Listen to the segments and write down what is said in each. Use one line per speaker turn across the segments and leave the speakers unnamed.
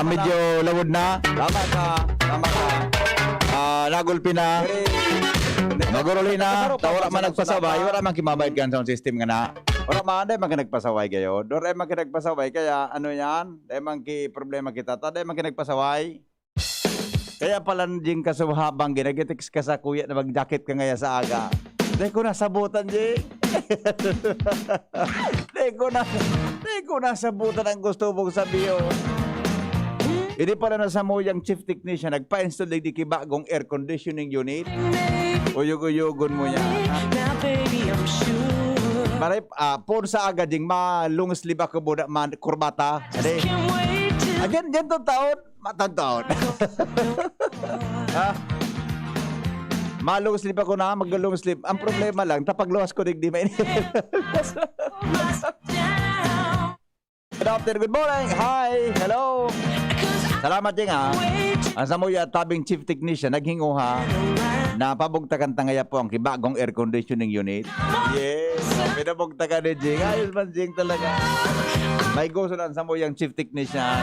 Medyo lawod na.
Tama ka.
Nagulpi na. Naguruli na. Wala man nagpasaway. Wala man kimabayad kan sound system nga na.
Wala man, dahil man ka nagpasaway kayo. Dahil man ka nagpasaway, kaya ano yan? Dahil man ki problema kita. Dahil man ka nagpasaway. Kaya pala ding kasuhabang ginagitiks ka sa kuya na mag-jacket ka ngaya sa aga. Dahil ko nasabutan, Jing. Dahil ko nasabutan ang gusto mong sabihin. Hindi pala nasa mo yung chief technician, nagpa-install di bagong air conditioning unit. Uyog-uyogon mo yan. Maray, pon sa aga, Jing, long sleeve ako muna, kurbata. Diyan to taon, matang-taon. Malong sleep ako na, mag-long sleep. Ang problema lang, tapag luwas ko di mainit. Good afternoon, good morning. Hi, hello. Salamat din ha. Ang samuya tabing chief technician, naghinguha na pabugtakan tangaya po ang kibagong air conditioning unit. Yes, pinabugtakan ni Jing. Ayos man Jing talaga. May gusto na ang samuyang chief technician.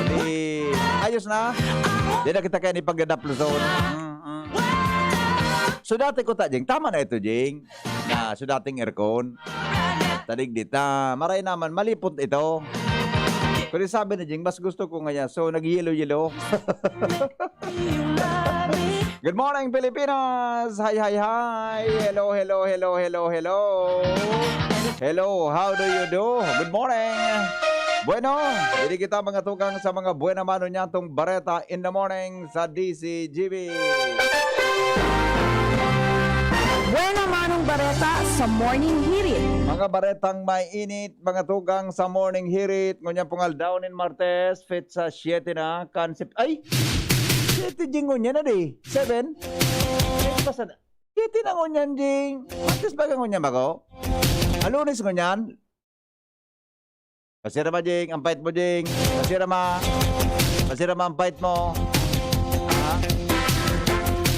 Di, ayos na. Di na kita kaya ni paggadaploson. So dati ko ta, Jing. Tama na ito, Jing. Na so dating aircon. Tadig dita. Maray naman, malipot ito. Pero sabi na, Jing, mas gusto ko ngayon. So nag-yellow-yellow. Good morning, Pilipinas! Hi, hi, hi! Hello, hello, hello, hello, hello! Hello, how do you do? Good morning! Bueno, hindi kita mga tukang sa mga buena mano niya itong Bareta in the morning sa DCGB.
Buena manong Bareta sa Morning Hirit.
Mga baretang may init, mga tugang sa morning hirit. Ngunya pungal down in Martes, fit sa 7 na, concept. Ay! 7 Jing ngunyan na di. 7? 7 na ngunyan, Jing. Martes ba ka ngunyan ba ko? Alunis ngunyan. Pasira ba, Jing? Ang pait mo, Jing. Pasira ma ang pait mo.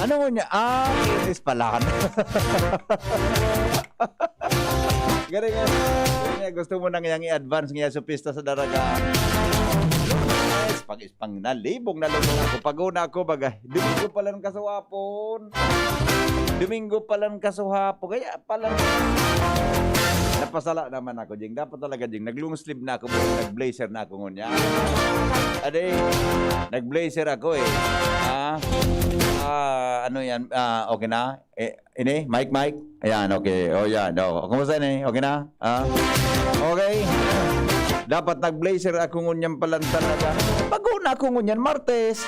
Ano ngunyan? Inis pala. Galing nga. Gusto mo nang yang i-advance nga sa pista sa daraga. Yes, pag-ispang na, libong na lulong ako. Pag-una ako, bagay. Domingo pa lang kasuhapon. Domingo pa lang kasuhapon. Kaya pala. Napasala naman ako, Jing. Dapat talaga, Jing. Nag-long sleeve na ako. Nag-blazer na ako ngunya. Ade, nag-blazer ako eh. Ano yan? Okay na? Ini? Mike? Ayan, okay. O yan. Kumusta ini? Okay na? Okay. Dapat nag-blazer ako ngunyan palang talaga. Pag-una ako ngunyan, Martes.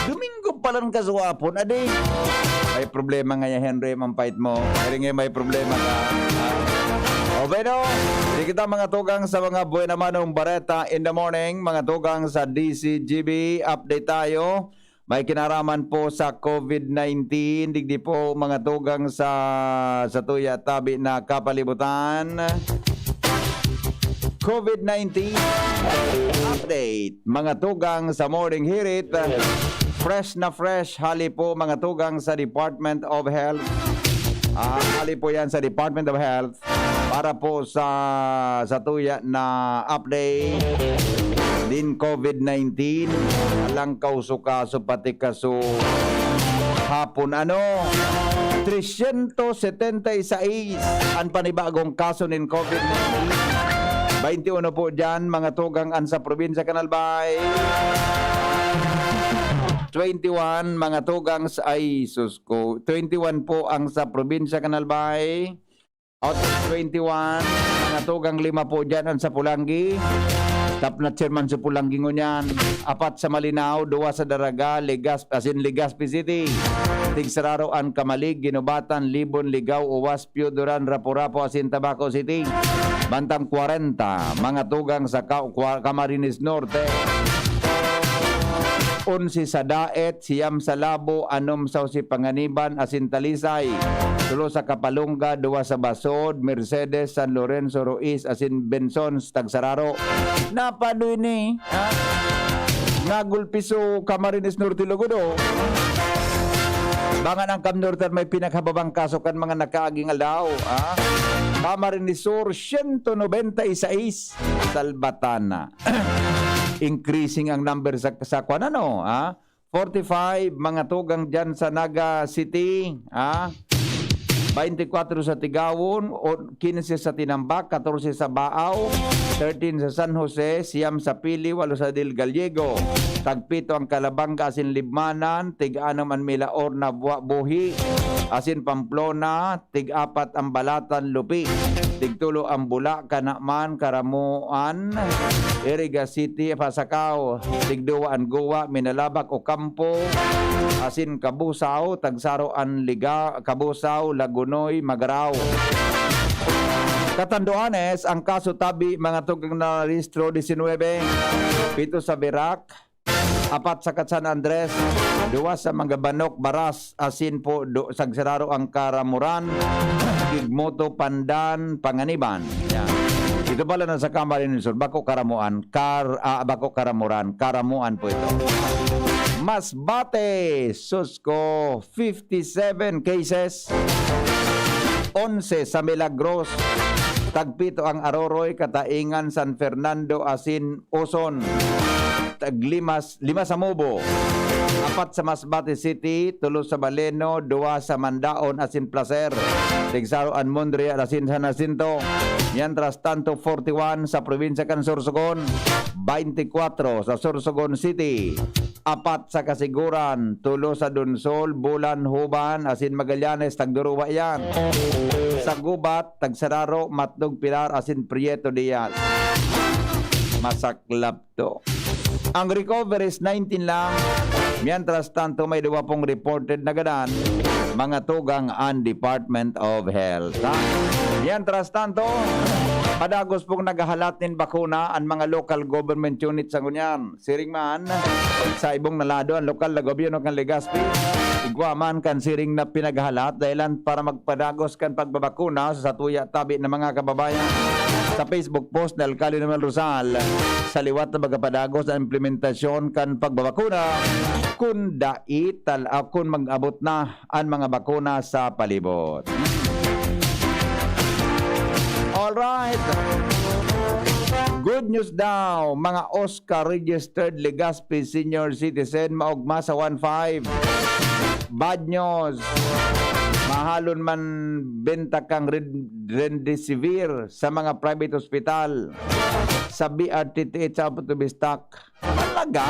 Domingo palang kasuhapon. Ade, may problema nga yan, Henry, mampait mo. Kaya nga may problema ka. Bueno, di kita mga tugang sa mga buena manong Bareta in the morning. Mga tugang sa DCGB. Update tayo. May kinaraman po sa COVID-19. Digdi po mga tugang sa tuya tabi na kapalibutan. COVID-19 update. Mga tugang sa morning hirit. Fresh na fresh. Hali po mga tugang sa Department of Health. Hali po yan sa Department of Health. Para po sa tuya na update. Din COVID-19 alang kauso-kaso pati kaso hapon 376 ang panibagong kaso ng COVID-19. 21 po dyan mga tugang an sa probinsya Canalbay. 21 mga tugang sa 21 po ang sa probinsya Canalbay. Out of 21 mga tugang 5 po dyan ang sa Pulangi. Tap na chairman sa Pulangi ngunyan. 4 sa Malinaw, 2 sa Daraga, Legazpi City. Tigsararo ang Kamalig, Ginubatan, Libon, Ligaw, Uwas, Pioduran, Rapo-Rapo, Asin, Tabaco City. Bantang 40, mga tugang sa Camarines Norte. 11 sa Daet, Siyam sa Labo, 6 sa si Panganiban, Asintalisay, 3 sa Kapalunga, 2 sa Basod, Mercedes, San Lorenzo, Ruiz, Asin Benson, Tagsararo. Napadoy ni, Nagulpiso, Camarines Norte, Logodo. Bangan ang Cam Norte may pinakababang kaso kan mga nakaaging alaw. Camarines Sur, 196, Salbatana. increasing ang number sa kwan, ano, 45 mga tugang dyan sa Naga City, 24 sa Tigawon, 15 sa Tinambak, 14 sa Baaw, 13 sa San Jose, 9 sa Pili, 8 sa Del Gallego, tagpito ang Calabanga asin Libmanan, tig-6 ang Milaor na Buhi, asin Pamplona, tig-4 ang Balatan Lupi, tig-3 ang Bula, Kanaman, Karamuan, Iriga City, Pasakaw, tig-2 ang Goa, Minalabak, Ocampo, asin Kabusaw, Tagsaro ang Liga, Kabusaw, Lagunoy, Magaraw. Katanduanes, ang kaso tabi mga tugang na rehistro 19, 7 sa Birac, 4 sa San Andres, 2 sa Mangabanok, Baras, asin po Sagsararo ang Karamuran, Gigmoto, Pandan, Panganiban. Yan. Ito pala na sa Camarines Sur, Bako Karamuan, Bako Karamuran, Karamuan po ito. Masbate, Susco, 57 cases, 11 sa Milagros, tagpito ang Aroroy, Kataingan, San Fernando, asin Uson, taglimas, 5 sa Mubo, 4 sa Masbate City, 3 sa Baleno, 2 sa Mandaon, asin Placer, Tigsaroan, Mondre, asin San Jacinto. Mientras tanto, 41 sa probinsya kan Sorsogon, 24 sa Sorsogon City, 4 sa Kasiguran, 3 sa Dunsol, Bulan, Huban, asin Magallanes, Tagduruwa yan. Sa Gubat, Tagsararo, Matnog, Pilar, asin Prieto Diaz. Masaklap to. Ang recovery is 19 lang. Mientras tanto, may 2 pong reported na ganan, mga tugang ang Department of Health. Mientras tanto, padagos pong naghahalat nin bakuna ang mga local government units sa ngunyan. Siring man, sa ibong nalado ang lokal na gobyerno kan Legazpi, igwaman kan siring na pinaghahalat dahilan para magpadagos kan pagbabakuna sa tuya tabi ng mga kababayan. Sa Facebook post na Alcalde Noel Rosal, sa liwat na magapadagos ang implementasyon kan pagbabakuna kung kung mag-abot na ang mga bakuna sa palibot. Alright. Good news daw, mga Oscar-registered Legazpi senior citizen maugma sa 1.5. Bad news. Mahalon man benta kang Remdesivir sa mga private hospital. Sa BRTTH sa Putubistak. Talaga?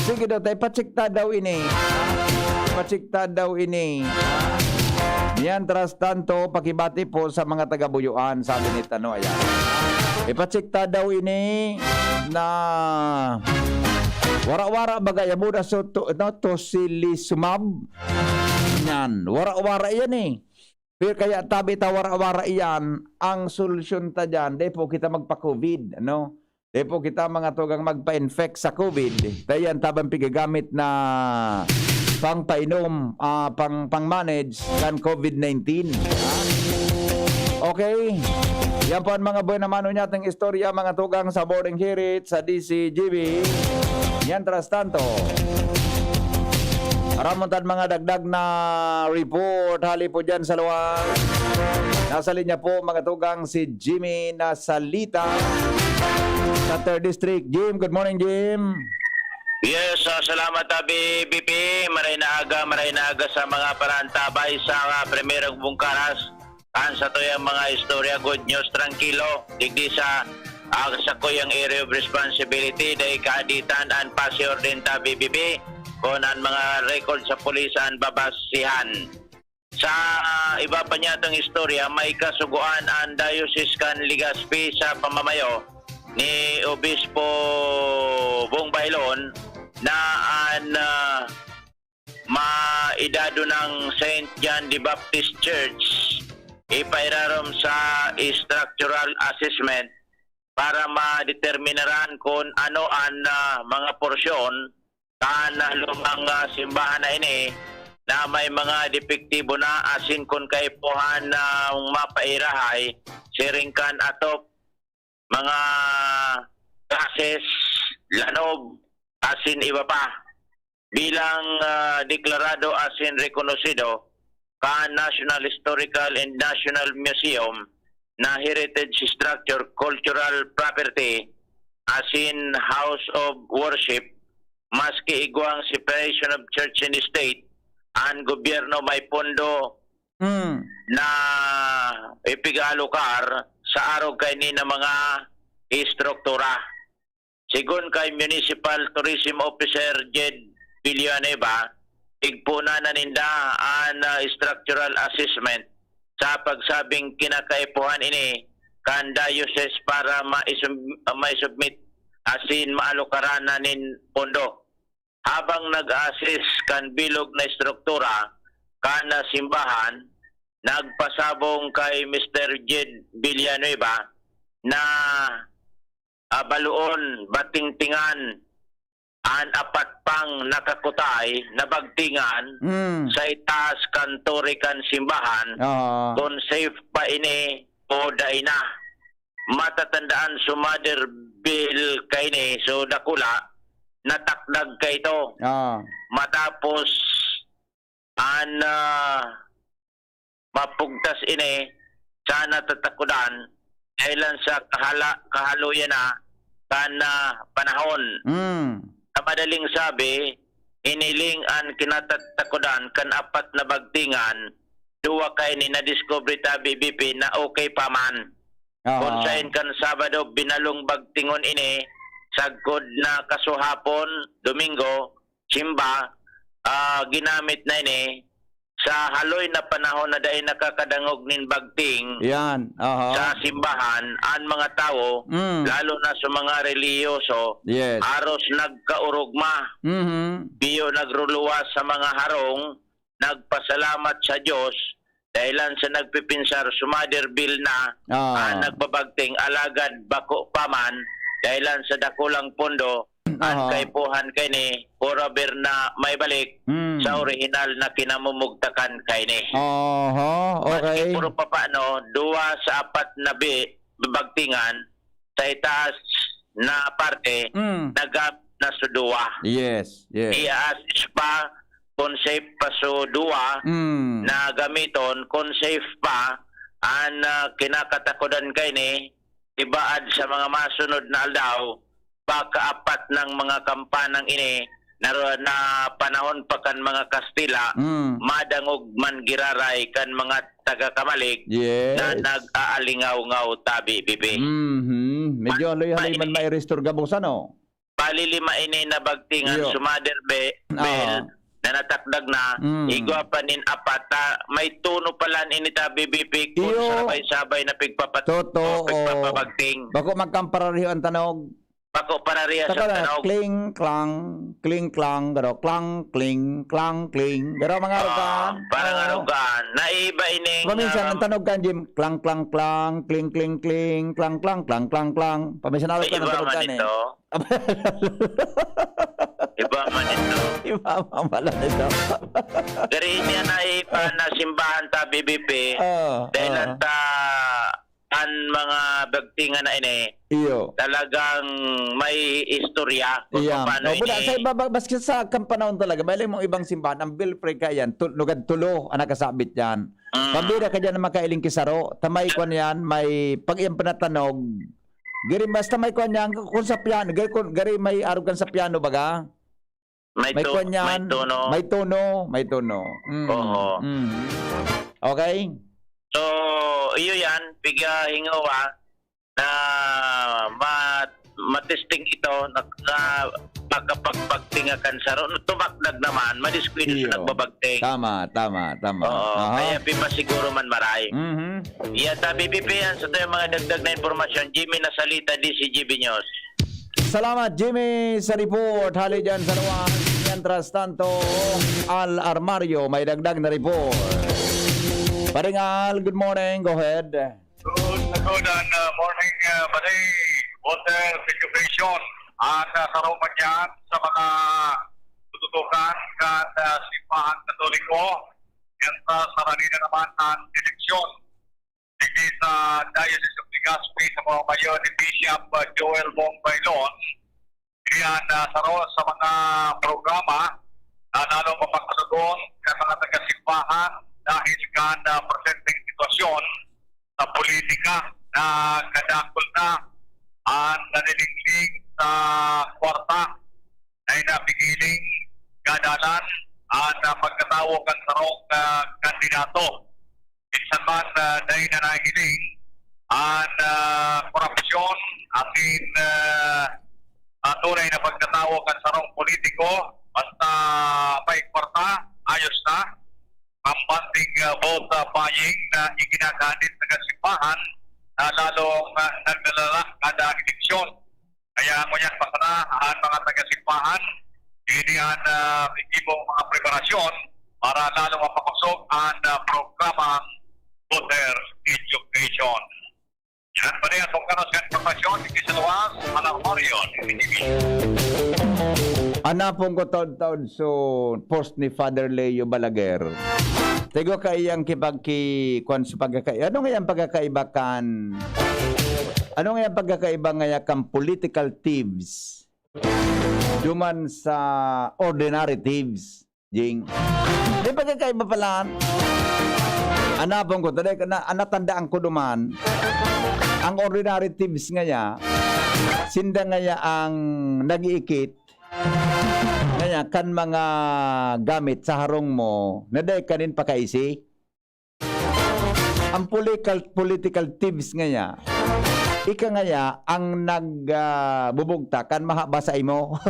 Sige daw tayo, patsikta daw ini. Patsikta daw ini. Mientras tanto, pakibati po sa mga taga-Buyuan, sabi ni Tano, ayan. Ipatsikta daw ini na wara-wara bagay mo na so to silisumab. Yan, wara-wara yan eh. Pero kaya tabi ta wara-wara yan, ang solusyon ta dyan, di po kita magpa-COVID, ano? Di po kita mga tugang magpa-infect sa COVID. Dayan tabang pigagamit na pang-painom, pang-manage kan COVID-19. Okay. Yan po ang mga buhay na mano niya ating istorya, mga tugang sa boarding hirit sa DCGB. Mientras tanto, aramontan mga dagdag na report. Hali po dyan sa luwag. Nasa linya po mga tugang si Jimmy Nasalita sa 3rd District. Jim, good morning Jim.
Yes, salamat BP. Maray na aga sa mga parantabay sa primerong bungkaras. Sa to yung mga istorya, good news, tranquilo. Digdi sa kuyang area of responsibility, dahil kaaditan ang pasior din ta BBB, kung ang mga record sa pulisan babasihan. Sa iba pa niya itong istorya, may kasuguan ang Diocese kan Legazpi sa pamamayo ni Obispo Bong Bailon na ang maidado ng St. John the Baptist Church ipairarom sa structural assessment para madeterminaran kung ano ang mga porsyon na lumang simbahan na ini na may mga depektibo na asin kung kaipuhan na mapairahay siringkan atop mga gases, lanob, asin iba pa bilang deklarado asin rekonosido ka National Historical and National Museum na heritage structure cultural property as in house of worship, maski igwang separation of church and state, ang gobyerno may pondo na ipigalukar sa araw kay ni na mga istruktura. Sigun kay Municipal Tourism Officer Jed Villanueva, igpuna na ninda ang structural assessment sa pagsabing kinakaipuhan ini kan diocese para ma-submit asin maalukaran na nin pondo. Habang nag-assess kan bilog na struktura kan simbahan, nagpasabong kay Mr. Jed Villanueva na baluon, batingtingan an apat pang nakakutay na bagtingan sa itaas kantore kan simbahan kung safe pa ini o daina. Matatandaan sumader bill kay ni so dakula natakdag kay ito matapos an mapugtas ini sana tatakudan kailan sa kahaluyan na panahon. Sa madaling sabi, iniling ang kinatatakudan kan apat na bagtingan, duwa kay ni na-discover ta BBP na okay pa man. Konsain kan Sabado, binalong bagtingon ini, sagkod na kasuhapon, Domingo, Simba, ginamit na ini, sa haloy na panahon na dahil nakakadangog nin bagting sa simbahan, ang mga tao, lalo na sa mga reliyoso, aros nagkaurugma, biyo nagruluwas sa mga harong, nagpasalamat sa Diyos, dahilan sa nagpipinsar, sumader bill na, nagbabagting, alagad bako paman, dahilan sa dakulang pondo, ang kaipuhan kay ni Puraber na may balik sa original na kinamumugtakan kay ni.
Okay.
Maski puro pa paano, duwa sa apat na bagtingan sa itaas na parte nagamit na suduwa.
Yes.
I-assist pa kung safe pa suduwa na gamiton kung safe pa ang kinakatakudan kay ni ibaad sa mga masunod na aldaw pagkaapat ng mga kampanang ini na panahon pa kan mga Kastila madangog man giraray kan mga taga-Kamalig na nag-aalingaw-ngaw tabi bibi.
Medyo haloy-haloy man mai-restore gabos ano?
Palilima ini na bagtingan sumader bel na natakdag na igwa pa nin apata may tuno pala ini tabi bibi kung sabay-sabay na pigpapabagting.
Bako magkamparariho ang tanog.
Bako parariya sa tanog.
Kling, klang, garo, klang, kling, garo mga arugan.
Parang arugan. Naiba ining...
Paminsan, ang tanog kan, Jim, klang, kling, klang. Paminsan arugan ang tanog kan eh.
Iba man ito.
Iba man ito.
Gari niya naiba na simbahan ta BBP. Dahil ta ang mga bagtingan na ini talagang may istorya kung paano ini.
Sa iba, baski sa kampanahon talaga, may mong ibang simbahan, ang bill pre ka yan, nugad tulo, ang nakasabit yan. Pabira ka dyan na makailing kisaro, tamay ko yan, may pag iyang panatanog, gari basta may kwan yan, kung sa piano, gari may arugan sa piano baga? May tono. May tono. Okay?
So, iyo yan, bigya hingawa na matesting ito na pagkapagpagtingakan sa ron. Tumakdag naman, madiskwento sa nagbabagting.
Tama.
Kaya pipa siguro man maray. Iya, tabi yan sa tayo mga dagdag na informasyon. Jimmy Nasalita, DCGB News.
Salamat, Jimmy, sa report. Hali dyan sa luwan. Mientras tanto, Al Armario, may dagdag na report. Paringal, good morning. Go ahead.
Good morning, Baday. Water situation. At karoon yan sa mga tututukan kan simbahan Katoliko. Yan sa sarili naman ang eleksyon. Hindi sa Diocese of Legazpi sa mga mayor ni Bishop Joel Bong Bailon. Yan sa mga programa na nalo mapagkasagon ng mga taga-simbahan dahil kan presenteng sitwasyon sa politika na kadakol na ang nanilingling sa kwarta ay napigiling gadalan at pagkatawag ang sarong kandidato. Minsan man dahil na nahiling ang korupsyon atin tunay na pagkatawag ang sarong politiko basta may kwarta, ayos na. Pambanting vote buying na ikinakadit sa kasimbahan na lalong naglalala kada eleksyon. Kaya mo yan pasana ang mga taga-simbahan, hindi ang ikibong mga preparasyon para lalong mapapasok ang programa voter education. Yan pa rin atong karos ka informasyon, ikisaluwas, Alang Marion,
Anapong ko taon-taon so post ni Father Leo Balaguer. Tego kaiyang kipagki-kwan sa pagkakai. Ano nga yung pagkakaibakan? Ano nga yung pagkakaiba nga kang political thieves? Duman sa ordinary thieves, Jing. Di pagkakaiba pala. Anapong ko, anatandaan ko duman, ang ordinary thieves nga niya, sinda nga niya ang nag-iikit, nga kan mga gamit sa harong mo, naday kanin pa kaisi. Ang political thieves nga niya, ika nga niya, ang nagbubugta kan mahabasa imo.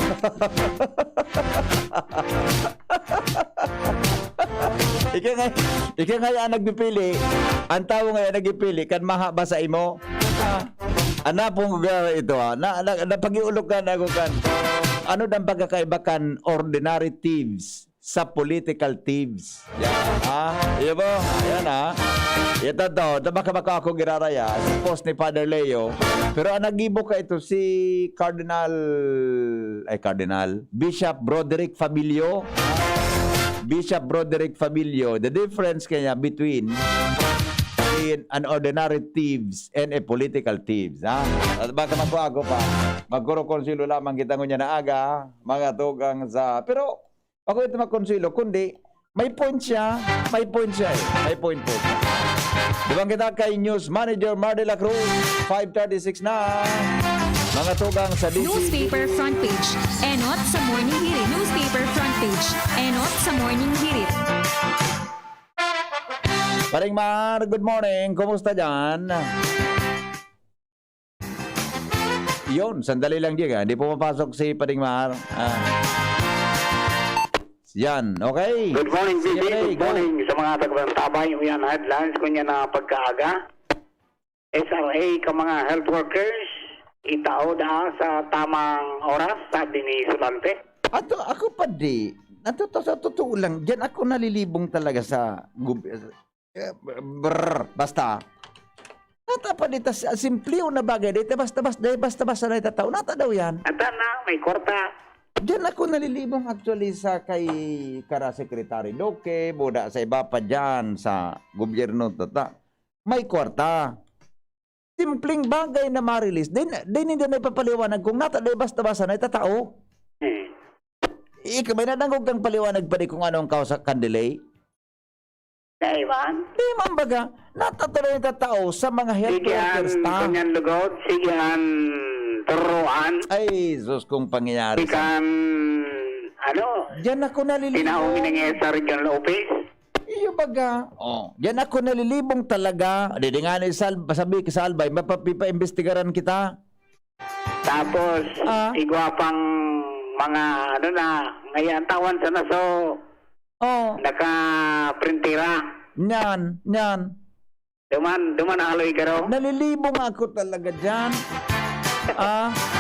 Ika nga yan nagpipili, ang tao nga yan nagpipili, kan mahaba sa imo. Anapong ito napagiulog ka na kan. Ano dang pagkakaiba kan ordinary thieves sa political thieves? Yan, iyo ba? Yan ito to, baka ako giraraya, si post ni Father Leo. Pero ang nagibo ka ito, si Bishop Broderick Fabilio. Bishop Broderick Fabilio, the difference kaya between an ordinary thieves and a political thieves. At baka magkuhago pa, magkuro-konsilo lamang kita niya na aga, mga tugang sa... Pero, ako ito magkonsilo, kundi, may point siya May point po. Diba kita kay News Manager Mar de la Cruz, 5:36 na. Mga tugang sa DCD.
Newspaper front page. Enot sa morning hirit. Newspaper front page. Enot sa morning hirit.
Paring Mar, good morning. Kumusta dyan? Yun, sandali lang diyan. Hindi pumapasok si Paring Mar. Yan, okay.
Good morning,
Sige,
Bibi.
Ray,
Good morning sa mga taga-tabay. Yan, headlines ko niya na pagkaaga. SRA ka mga health workers, itao da sa tamang oras, sabi ni Sulante.
Ako pa di. Sa totoo lang, diyan ako nalilibong talaga sa basta. Nata pa dito, simple na bagay dito, basta na itatao. Nata daw yan.
Ata na, may kwarta.
Diyan ako nalilibong actually sa kay Kara Secretary Doke, boda sa iba pa dyan sa gobyerno tata. May kwarta. Simpleng bagay na ma-release. Hindi na ipapaliwanag kung nata daw basta na itatao. Ika, may nanangog kang paliwanag pa di kung anong kausa kan delay?
Ivan?
Di man baga, natatuloy na tao sa mga health workers ta.
Kanyan lugod, sigihan turuan,
Ay, sus, kung pangyayari sa...
sikan,
Diyan ako nalilibong.
tinawag ng sa regional office.
Iyo baga. Diyan ako nalilibong talaga. Di nga ni sabi ka sa Albay, mapapaimbestigaran kita.
Tapos, igwapang mga, ngayon tawan sa naso, naka-printira.
Nyan.
Duman aloy ka raw.
Nalilibong ako talaga dyan.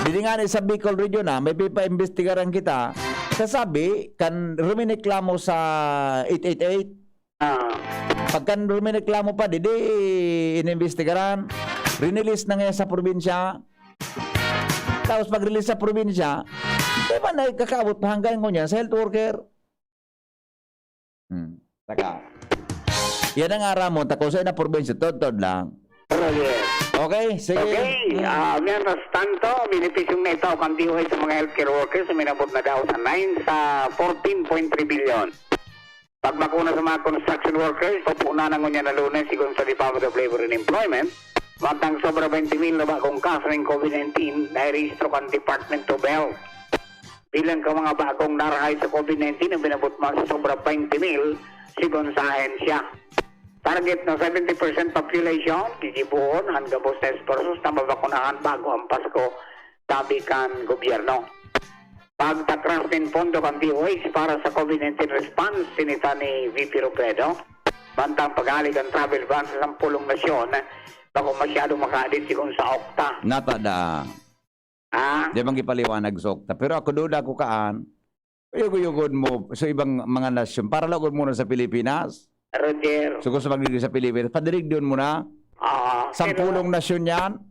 Di nga ni sa Bicol Region may pipaimbestigaran kita. Sasabi, kan rumineklamo sa 888. Pagkan rumineklamo pa, di inimbestigaran. Rinilis na ngayon sa probinsya. Tapos pag-release sa probinsya, di ba na kakaabot pa hanggang niya sa health worker? Saka, yan ang araw mo, takusay na probinsya, tod lang. Okay, sige.
Okay, mientras tanto, benepisyong na ito kang DOH sa mga healthcare workers minabot na daw sa 14.3 billion. Pagbakuna sa mga construction workers, pupuna na ngunya na Lunes sigon sa Department of Labor and Employment, Matang sobra 20,000 na bagong kaso ng COVID-19 na i-registro kan Department of Health. Bilang ka mga bagong narahay sa COVID-19 na binabot mo sa sobra 20,000 sigon sa ahensya. Target na 70% population, gigibuon hanggang 6 persos na mabakunahan bago ang Pasko, sabi kan gobyerno. Pagtakras din pondo kan DOH para sa COVID-19 response, sinita ni VP Robredo. Bantang pag-alig ang travel ban sa 10 nasyon, bako masyado makaadit sigon sa Okta.
Natada. Di bang ipaliwanag sa Okta. Pero ako duda ko kaan, yugod mo sa ibang mga nasyon. Para lagod muna sa Pilipinas.
Roger,
So gusto magdidig sa Pilipinas. Padirig doon muna. 10 nasyon yan.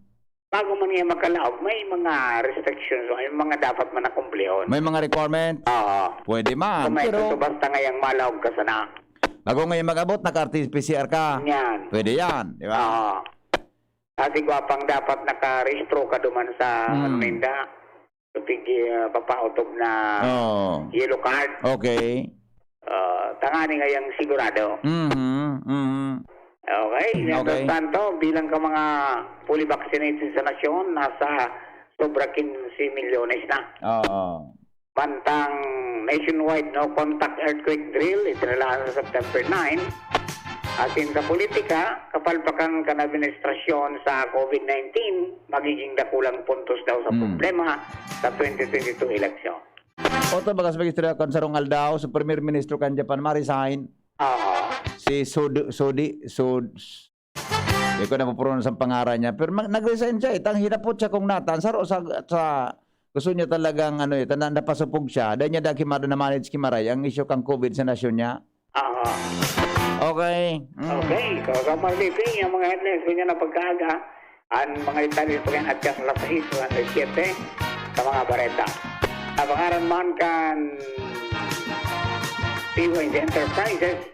bago man nga makalaog, may mga restrictions, may mga dapat man nakumplihon.
May mga requirement. Pwede man.
Kung may
Pero
gusto basta ngayang malaog ka sana.
bago ngayon mag-abot, naka-PCR ka.
Yan.
Pwede yan. Di ba?
Kasi gwapang dapat naka-restro ka duman sa Minda. Tupig papautog na yellow card.
Okay.
Tangani ngayang sigurado. Okay.
Okay.
Tanto, bilang ka mga fully vaccinated sa nasyon, nasa sobra 15 milyones na. Bantang nationwide no contact earthquake drill, itinalahan sa September 9. Atin sa politika, kapalpakan kan administrasyon sa COVID-19, magiging dakulang puntos daw sa problema sa 2022 election.
Oto bagas mag-istorya kan sa Ronald daw, sa Premier Ministro kan Japan, ma-resign. Si Sodi. Hindi ko na mapurunan sa pangaran niya. Pero nag-resign siya. Itang hinapot siya kung natan. Sa gusto niya talagang tanan napasupog siya. Dahil niya dahil kimado na manage kimaray ang issue kang COVID sa nasyon niya. Okay.
Okay. So, sa mga living, yung mga headlines, kung na pagkaaga, ang mga detalye pa yan at kas alas 6, alas 7, sa mga bareta. Napangaran man kan PYZ Enterprises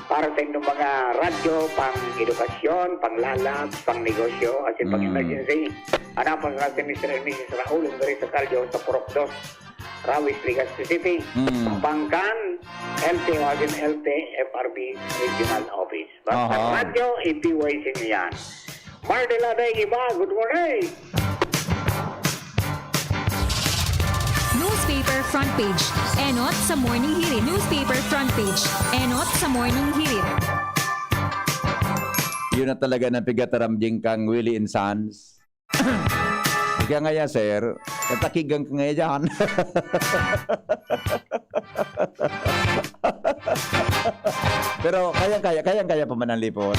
para sa inyong mga radyo, pang-edukasyon, pang-lalab, pang-negosyo, at pang-emergency. Hanapan sa natin Mr. and Mrs. Raul, ang sa Caldio, sa Porokdos, Rawis, Legazpi City, Pangkan, LT, Wagin LT, FRB Regional Office. Basta radyo, PYZ nyo yan. Mardela Day Iba, good morning!
Newspaper front page. Enot sa morning hirit. Newspaper front page. Enot sa morning hirit.
Yun na talaga ng pigataramjing kang Willie and Sons. Kaya nga yan, sir. Natakigang ka nga dyan. Pero kayang-kaya pa man ang lipon.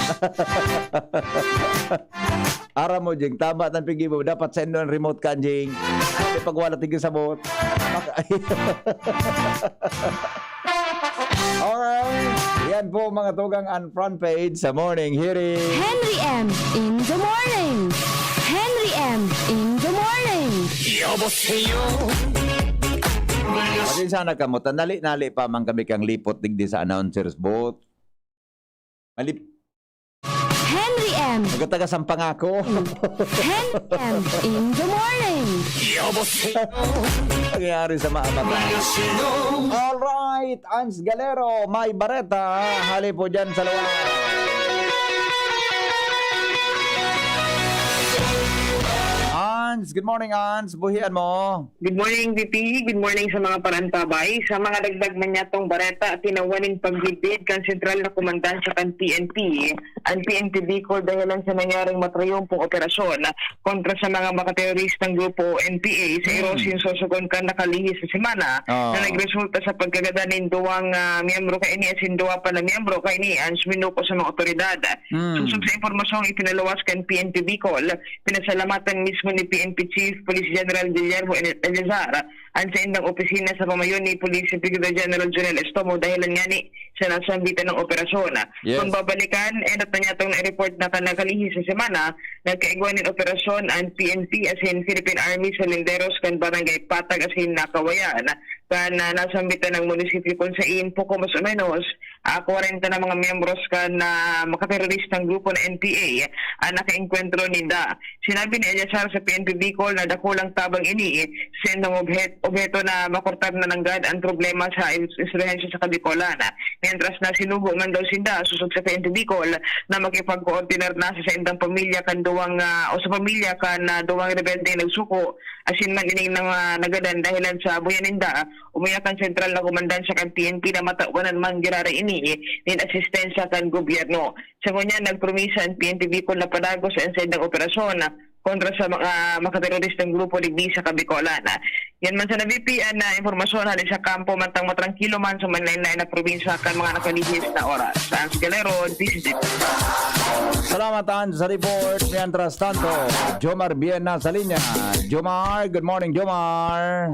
Ara mo, Jing. Tama ng pigi mo. Dapat send ang remote ka, Jing. Kasi pag wala tigil sa bot. Alright. Yan po mga tugang on front page sa morning hearing.
Henry M. in the morning. Henry M. in the morning.
Pagin sana kamo, tanali-nali pa man kami kang lipot digdi sa announcers booth.
Henry M.
Nagataga sa pangako.
Henry M. in the morning.
Nangyayari sa mga bata. Alright, Ans Galero, may bareta. Hali po dyan sa luwa. Ans, good morning, Ans. Buhian mo.
Good morning, VP. Good morning sa mga parantabay. Sa mga dagdag manyatong bareta at tinawanin pagbibid kan sentral na komandansya kan PNP, ang PNP Bicol dahilan sa nangyaring matrayumpong operasyon kontra sa mga makateroristang grupo NPA sa erosion sosogon kan nakalihis sa semana na nagresulta sa pagkagadanin duwang miyembro kay ini asin duwa pa na miyembro kay ini ang minuko sa mga otoridad. Susub sa impormasyong ipinalawas kan PNP Bicol, pinasalamatan mismo ni PNP Chief Police General Guillermo Elizar ang sa indang opisina sa pamayon ni Police Brigadier General Jonel Estomo dahilan nga ni sa nasambitan ng operasyon.
Yes.
Kung babalikan, at na niya itong na-report na kanakalihis sa semana, nagkaigwanin operasyon ang PNP as in Philippine Army sa Linderos kan Barangay Patag as in Nakawayan na nasambitan ng munisipyo kung sa poco mas o menos 40 na mga miyembros na makateroristang grupo ng NPA ang nakaengkwentro nila. Sinabi ni Eliazar sa PNP Bicol na dakulang tabang ini sendong objeto na makortar na nanggad ang problema sa insurhensya sa Bicolan. Mientras na sinubo man daw sinda susog sa PNP Bicol na makipag-coordinar na sa indang pamilya kan duwang o sa pamilya kan duwang rebelde nagsuko asin man ining nagadan dahilan sa buyaninda umiyak ang sentral na kumandansya kan PNP na matauganan man girara ini nin asistensya kan gobyerno. Sa ngunya nagpromisa ang PNP Bicol na padagos sa ensayang operasyon kontra sa mga makateroristang grupo digdi sa Bicolan. Yan man sa nabipian na informasyon halin sa kampo mantang matrangkilo man sa manlain-lain na probinsya kan mga nakalihis na oras. Saan si Galero, DCG.
Salamat sa report. Mientras tanto, Jomar Biena sa linya. Jomar, good morning, Jomar.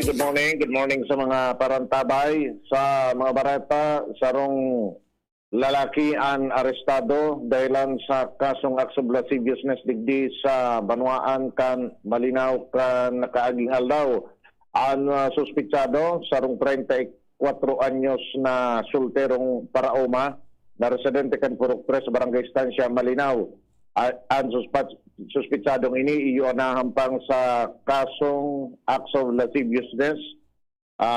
Good morning sa mga parantabay, sa mga bareta, sarong lalaki ang arestado dahilan sa kasong acts of lasciviousness digdi sa Banwaan kan Malinaw kan nakaaging aldaw. Ang suspitsado sarong 34 anyos na solterong paraoma na residente kan Purok 3 sa Barangay Estancia Malinaw. Ang suspitsadong ini iunahan pang sa kasong acts of lasciviousness,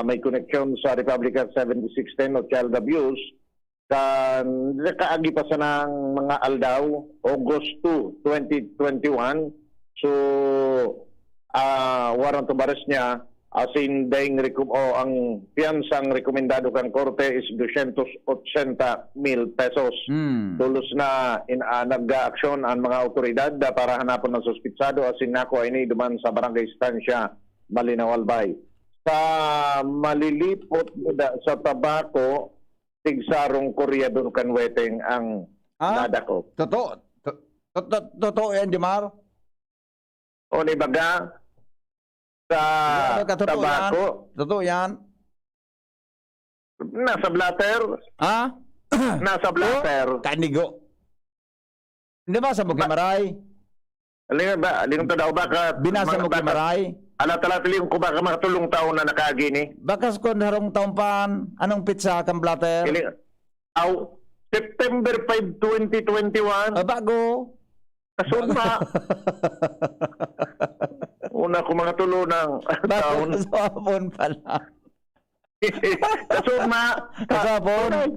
may connection sa Republic Act 7610 o child abuse. Nakaagi pa sa ng mga aldaw, August 2, 2021. So, warrant of arrest niya, as in ang piyansang rekomendado kang korte is 280,000 pesos. Tulos na nag-aaksyon ang mga otoridad para hanapon ng suspitsado as in nako ini duman sa Barangay Estancia, Malinaw, Albay. Sa malilipot sa tabako, tigsarong kuryador kan weteng ang nadako.
Totoo yan, Jomar?
O ni baga sa tabako.
Totoo yan?
Nasa blatter.
Ha?
Nasa blatter.
Kanigo. Hindi ba sa Bukimaray?
Aling to daw baka
Binasa mo Bukimaray?
Alat-alat ko baka mga tulong taon na nakaagi ni.
Bakas kon harong taon pan. Anong pizza kang blatter?
September 5, 2021.
Bago.
Kasun pa. Una ko mga tulo ng taon.
Bago sa hapon pala.
Kasun ma.
Kasapon?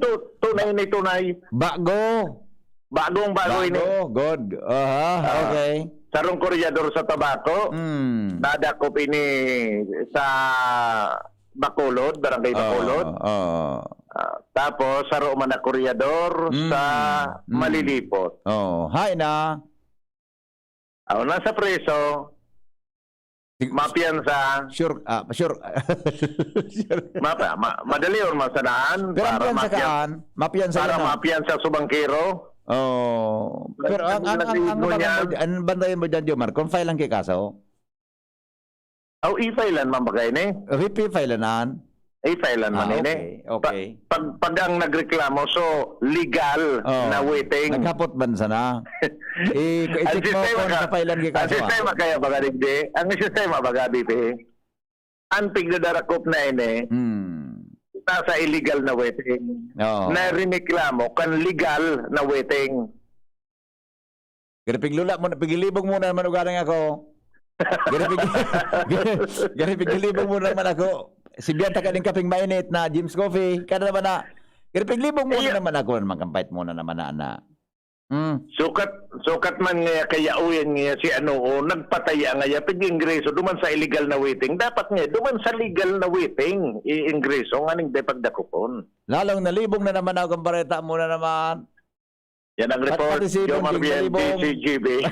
Tunay.
Bago.
Bagong bago ini.
Good. Okay.
Sarong koryador sa tabako. Nadakop ini sa Bacolod, Barangay Bacolod. Tapos saro man na koryador sa Malilipot.
Hi na.
Nasa preso. Mapiyansa.
Sure.
Madali or masanaan
Pero mapiyansa
para mapiyansa sa bangkero.
Pero ang bandayan mo dyan, Jomar, kung file lang kay kaso?
I-filean man ba kayo ni?
File-filean.
I-filean man ini.
Okay.
Pag ang nagreklamo, so legal na waiting.
Naghapot bansa na. I-check mo kung sa file lang kay kaso.
Ang sistema kaya baga digdi? Ang sistema baga digdi? Ang tigdadarakop na ini, nasa illegal na waiting. Na riniklamo kan legal na waiting.
Pigilibog muna naman ugarang ako. Pigilibog muna naman ako. Si Bianta ka din kaping mainit na Jim's Coffee. Kada naman na. Pigilibog muna naman ako. Magkampait muna naman na.
Sukat man nga kaya uyan nga si nagpataya nga ya pag-ingreso duman sa illegal na waiting. Dapat nga duman sa legal na waiting i-ingreso nga ning depagdakupon.
Lalong nalibong na naman ako bareta muna naman.
Yan ang report, Jomar Bien, DCGB.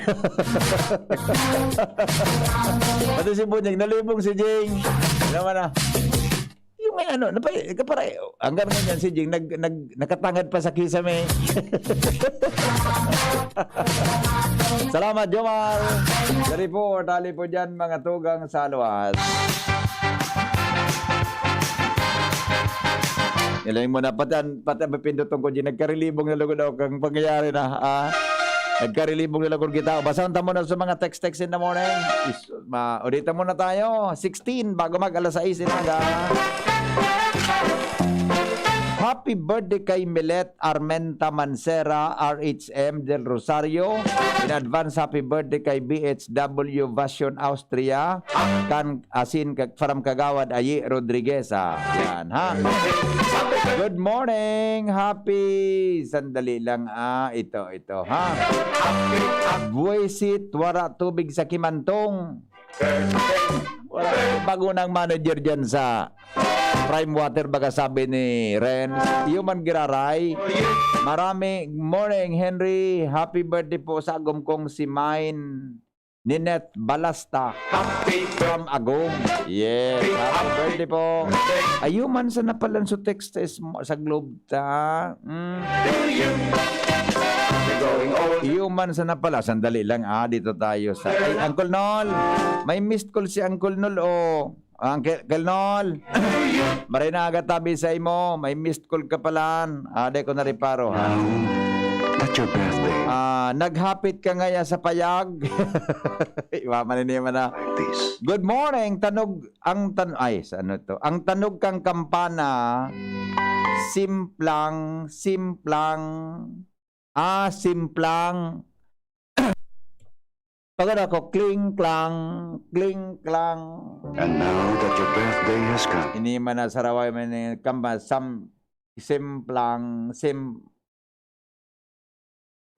Pati si Bunyang nalibong si Jing. Naman na. Yung may hanggang ganyan si Jing nakatangad pa sa kisame. Salamat, Jomar. Sa report, hali po dyan mga tugang sa luwas. Ilayin mo na pati pindotong ko dyan nagkarilibong na lugo daw kang pangyayari na.
Nagkarilibong nila kung kita. Basahan mo na sa mga text in the morning. Ulitin muna tayo. 16 bago mag alas 6 inaga. Happy birthday kay Milet Armenta Mancera, RHM del Rosario. In advance, happy birthday kay BHW Vasion Austria. Kan asin from Kagawad Ayi Rodriguez. Yan, ha? Good morning. Happy. Sandali lang. Ito, ha? Buwisit, wara tubig sa Kimantong. Wala bago ng manager dyan sa Prime Water, baga sabi ni Ren. Human Giraray. Marami. Morning, Henry. Happy birthday po sa agom kong si Mine Ninette Balasta from Agong. Yes. Happy birthday po. Ayuman sa napalan sa text sa Globe ta. Human sa napala. Sandali lang. Dito tayo sa... Ay, Uncle Nol. May missed call si Uncle Nol. Uncle Nol. Maray na agad tabi sa imo. May missed call ka pala. Di ko nariparo.
That's your birthday.
Naghapit ka ngaya sa payag. Iwaman niya na.
Like this.
Good morning. Ang tanog kang kampana. Simplang. Pagod ako, kling klang.
And now that your birthday has come,
Ini mana saraway man kamba simplang.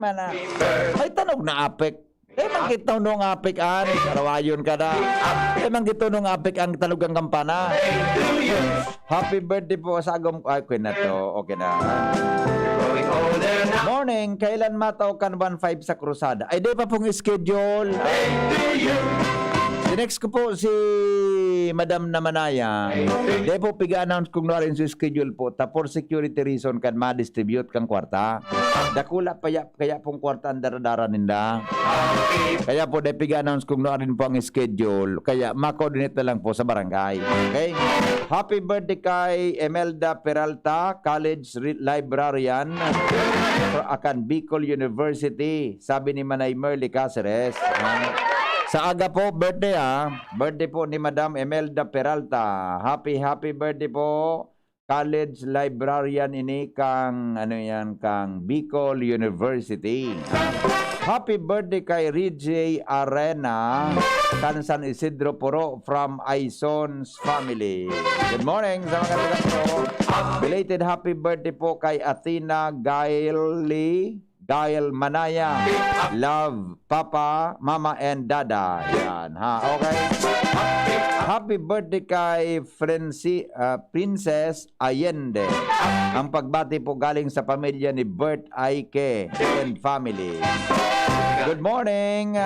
Mana. May tanog na apik. Mangkitaw nung apik sarawayon ka na. Mangkitaw nung apik ang talugang kampana. Happy birthday po sa agom. Okay na to. Okay na. Morning, kailan mataw kan 1-5 sa krusada? Ay, di pa pong schedule. Next ko po si Madam Namanaya. Di po piga-announce kung narin sa schedule po. For security reason kan ma-distribute kang kwarta. Dakula kaya pong kwarta ang daradara ninda. Kaya po di piga-announce kung narin po ang schedule. Kaya ma-coordinate na lang po sa barangay. Okay? Happy birthday kay Emelda Peralta, College Librarian akan Bicol University. Sabi ni Manay Merly Caceres. Sa aga po, birthday Birthday po ni Madam Emelda Peralta. Happy birthday po. College Librarian ini kang kang Bicol University. Happy birthday kay Rijay Arena, kan San Isidro Puro from Aison's family. Good morning sa mga taga-Puro. Belated happy birthday po kay Athena Gail Manaya. Love, Papa, Mama, and Dada. Yan, okay? Happy birthday kay Princess Allende. Ang pagbati po galing sa pamilya ni Bert Aike and family. Good morning.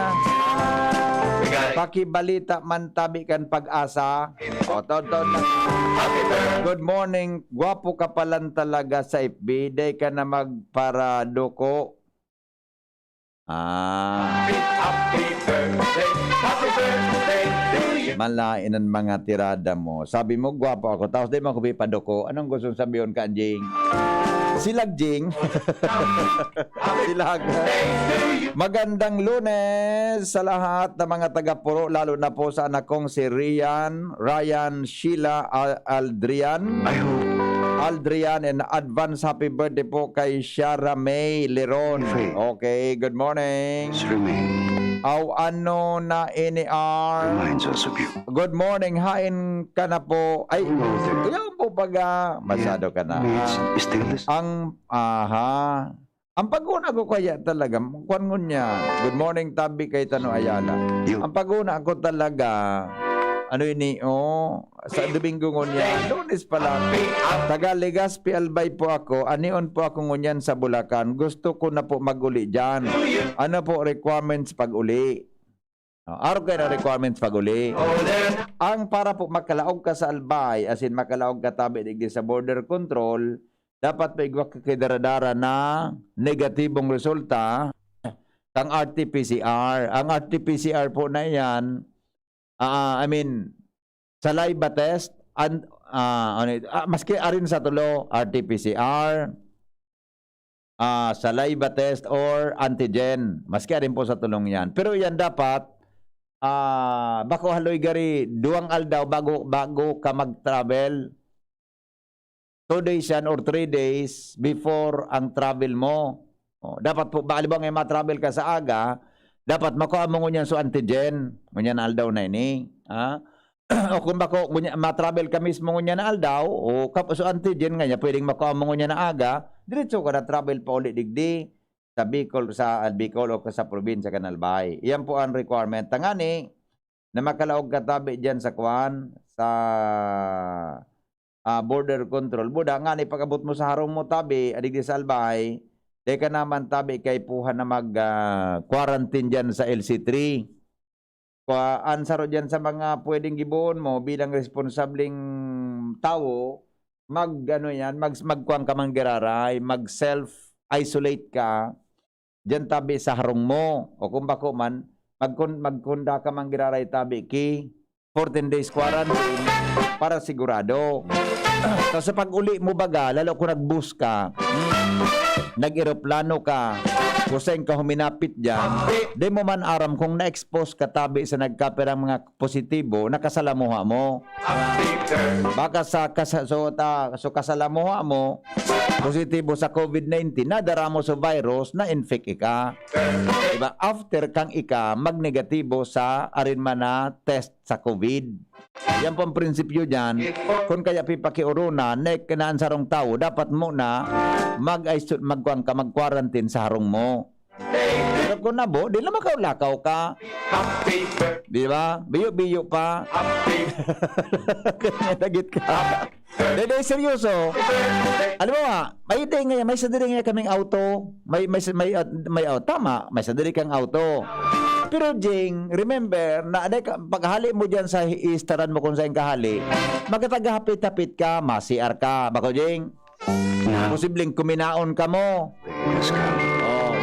Pakibalita man tabi kan pag-asa. Good morning. Gwapo ka palan talaga sa FB. Day ka na magparadoko. Malainan mga tirada mo. Sabi mo, gwapo ako. Tapos di mo ako pipadoko. Anong gusto sabihin ka, Jing? Silag, Jing. Silag. Magandang Lunes sa lahat ng mga taga-Puro, lalo na po sa anak kong si Ryan Sheila Aldrian, and advance happy birthday po kay Shara May Leron. Okay, good morning. Ano na NR? Good morning, hain ka na po. Ay, kaya po baga. Masado ka na. Ang paguna ko kaya talaga, kuwan niya. Good morning, Tabi kay Tano Ayala. Ang paguna ko talaga, sa Domingo ngunyan, Lunes pa lang. Taga Legazpi Albay po ako, anion po ako ngunyan sa Bulacan. Gusto ko na po mag-uli dyan. Ano po requirements pag-uli? Araw kayo na requirements pag-uli. Ang para po makalaog ka sa Albay, as in makalaog ka tabi digdi sa border control, dapat paigwak ka kay daradara na negatibong resulta kang RT-PCR. Ang RT-PCR po na yan, saliva test, maski arin sa tulo, RT-PCR, saliva test or antigen. Maski rin po sa tulong yan. Pero yan dapat, bako haloy gari, 2 aldaw bago ka mag-travel. 2 days yan or 3 days before ang travel mo. Dapat po, baalibang ngay ma-travel ka sa aga, dapat makuha mo ngunyan so antigen. Ngunyan aldaw na ini. O kung bako ma-travel ka mismo ngunyan na aldaw, o so antigen nga niya, pwedeng makuha mo ngunyan na aga, diretso ka na travel pa ulit digdi sa Bicol o sa probinsya Canalbay. Iyan po ang requirement. Tangani, na makalaog katabi dyan sa Kwan, sa border control. Buda nga ni pag-abot mo sa harong mo tabi, adig sa Albay, di ka naman tabi kay puha na mag-quarantine dyan sa LC3. Ansaro dyan sa mga pwedeng gibuon mo bilang responsableng tao, magkuang ka mang giraray, mag-self-isolate ka dyan tabi sa harong mo. O kung bako man, magkunda ka mang giraray tabi ki 14 days quarantine para sigurado. Tapos sa pag-uli mo baga, lalo kung nag-bus ka, nag-aeroplano ka, kuseng ka huminapit dyan, di mo man aram kung na-expose ka tabi sa nagkaperang mga positibo, nakasalamuha mo. Baka so kasalamuha mo, positibo sa COVID-19, nadara mo sa virus, na-infect ka. Diba? After kang mag-negatibo sa arinman na test sa COVID. Yan po ang prinsipyo dyan. Kung kaya pipakiuruna, na sarong tao, dapat mo na mag-quarantine sa harong mo. Pero kung nabo, di lang makaulakaw ka. Di ba? Biyo-biyo pa. Kanya nagit ka. Dede, seryoso. Alam mo nga, may sadiri nga kaming auto. May auto. Tama, may sadiri kang auto. Pero Jing, remember, na paghali mo dyan sa istaran mo kung saan kahali, magkatagahapit-hapit ka, masiar ka. Bako Jing? Posibleng kuminaon ka mo.
Has come.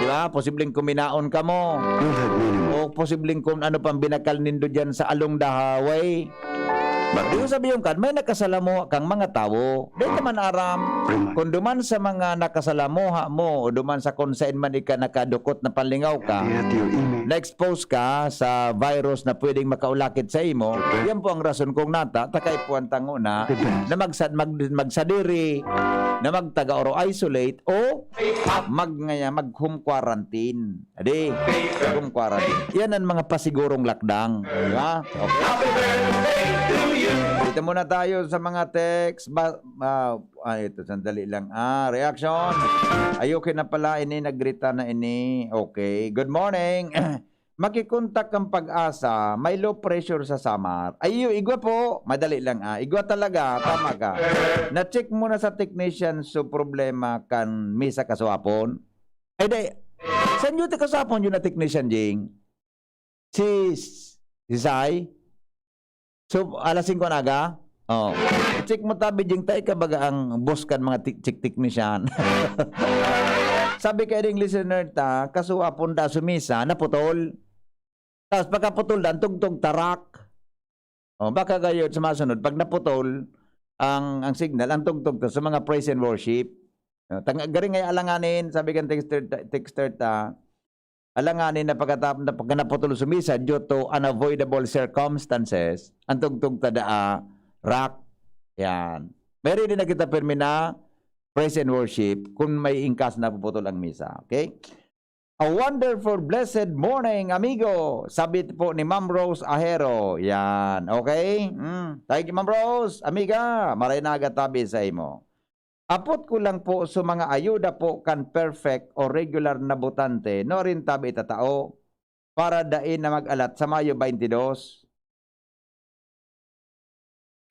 Di ba? Posibleng kuminaon ka mo.
You'll have many more.
O posibleng kung ano pang binakal nindo dyan sa along dahaway. Di ko sabihin kan, may nakasalamuha kang mga tao. Di ka man aram. Kung duman sa mga nakasalamuha mo o duman sa kung saan man ika nakadukot na panlingaw ka,
At your email.
na-expose ka sa virus na pwedeng makaulakit sa imo, yan po ang rason kung nata, takay po ang tango na magsadiri, na magtaga or isolate o mag-home quarantine. Adi, home quarantine. Yan ang mga pasigurong lakdang. Di ba? Okay. Dito muna tayo sa mga text. Ito, sandali lang. Reaction. Ayoko na pala ini, nagrita na ini. Okay. Good morning. Makikontak ang Pag-asa. May low pressure sa Samar. Igwa po. Madali lang. Igwa talaga. Tama ka. Na-check muna sa technician so problema kan misa kaswapon. Ay, di. Saan yun kaswapon yun na technician, Jing? Si Sai? So, alas 5 na aga? Check mo tabi, Jing, tayo ka baga ang boss kan mga technician. Sabi ka ring listener ta, kasuapon da sumisa, naputol. Tapos pagkaputol dan, tugtog tarak. Baka gayon sa masunod, pag naputol, ang signal, ang tugtog ta sa mga praise and worship. Garing ngay alanganin, sabi kan texter ta, alanganin na pagkatapos na pagka naputol sumisa due to unavoidable circumstances, ang tugtog tada rock. Yan. Meron din na kita permi na praise and worship kung may ingkas na puputol ang misa. Okay? A wonderful blessed morning, amigo. Sabi po ni Ma'am Rose Ahero. Yan. Okay? Thank you, Ma'am Rose. Amiga, maray na agatabi sa imo. Apot ko lang po sa mga ayuda po kan perfect o regular na butante no rin tabi itatao para dain na mag-alat sa Mayo 22.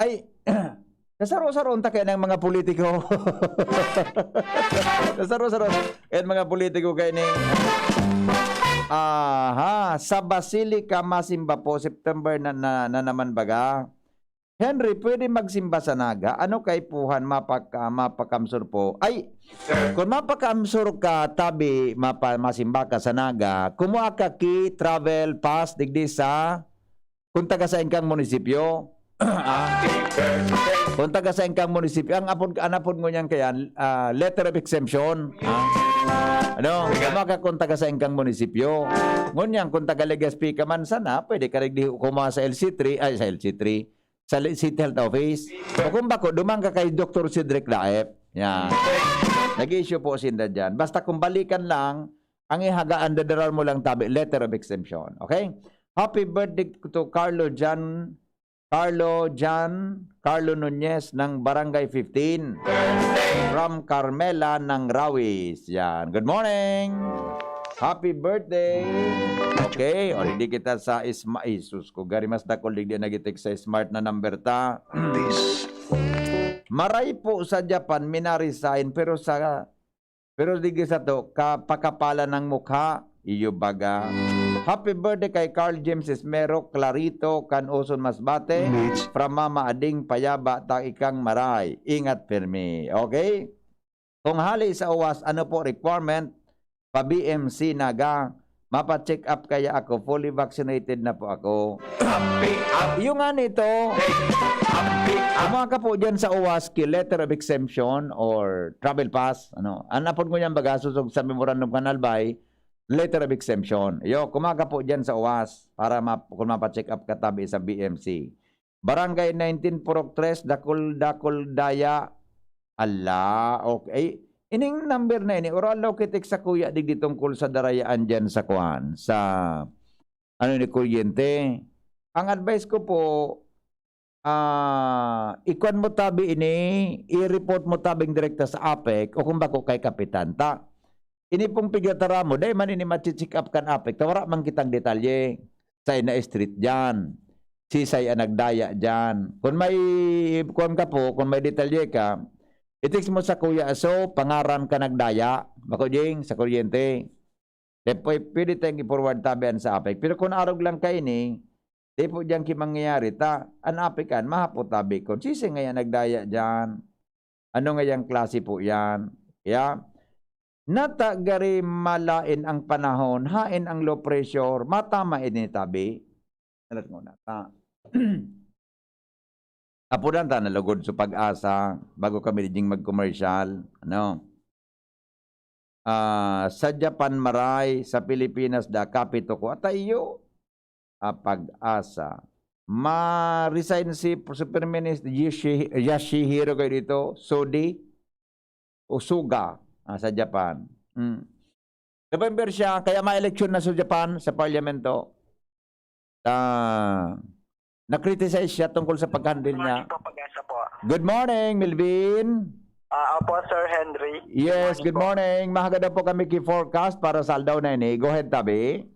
Ay, nasaro-saro unta kayo ng mga politiko. Nasaro-saro kayo mga politiko kayo ni... sa Basilica Masimba po, September na naman baga. Henry, pwede magsimba sa Naga? Ano kay puhan mapakamsur po? Ay, kung mapakamsur ka, tabi, masimba ka sa Naga, kumuha ka ki travel pass digdi sa kung taga sa ingkang munisipyo. Kung taga sa ingkang munisipyo, ang anapod mo niyan kaya, letter of exemption.
Ano, kumaka kung taga sa ingkang munisipyo. Ngunyan, kung taga Legazpi ka man sana, pwede ka rin kumuha sa LC3, sa City Health Office. O kung bako, dumang ka kay Dr. Cedric Laep. Yan. Nag-issue po sinda dyan. Basta kung balikan lang, ang ihagaan, dadaral mo lang tabi, letter of exemption. Okay? Happy birthday to Carlo Nunez ng Barangay 15 from Carmela ng Rawis. Yan. Good morning. Happy birthday. Okay, o hindi kita sa Isus ko gari mas dakol di nagitik sa smart na number ta. Maray po sa Japan minaresign pero di sa to kapakapala ng mukha iyo baga. Happy birthday kay Carl James Esmero Clarito Canuson Masbate from Mama Ading Payaba ta ikang maray. Ingat pirmi. Okay? Kung hali sa uwas ano po requirement pa BMC naga mapa-check up kaya ako fully vaccinated na po ako. Yung nga nito ka po dyan sa uwas letter of exemption or travel pass ano anapon ko yan baga susog sa memorandum kanalbay letter of exemption. Yo, kumaga po dyan sa UAS para kung mapa-check up katabi sa BMC. Barangay 19 Purok 3, Dakol Daya. Allah, okay. Ining number na ini, oral lokitik sa kuya digdi tungkol sa darayaan dyan sa kuhan, sa ni kuryente. Ang advice ko po, ikuan mo tabi ini, i-report mo tabing direkta sa APEC o kung bako kay Kapitan ta. Ini pong pigatara mo, dahil man ini machichik up kan APEC, tawara man kitang detalye. Sa ina street dyan. Sisay ang nagdaya dyan. Kung may, kung may detalye ka, itiks mo sa Kuya Aso, pangaran ka nagdaya, bako jing, sa kuryente. Pwede tayong i-forward tabihan sa APEC. Pero kung arog lang kayo ni, di po dyan kimangyayari, ang APEC kan, mahapot tabi ko. Sisay nga yan nagdaya dyan. Ano nga yung klase po yan? Yeah. Natagari malain ang panahon, hain ang low pressure, matama initabi. Alat mo nata. Apudan ta nalugod sa pag-asa bago kami ding mag-commercial. Ano? Sa Japan maray, sa Pilipinas da kapito ko atayo. Pag-asa. Ma-resign si Super Minister Yoshihiro kayo dito, Sodi, Usuga. Sa Japan. November siya, kaya ma-election na sa Japan, sa parlamento. Na-criticize siya tungkol sa pag-handle niya. Good morning, Melvin.
Opo, Sir Henry.
Yes, good morning. Mahagada po kami ki-forecast para sa aldaw na ini. Go ahead, tabi.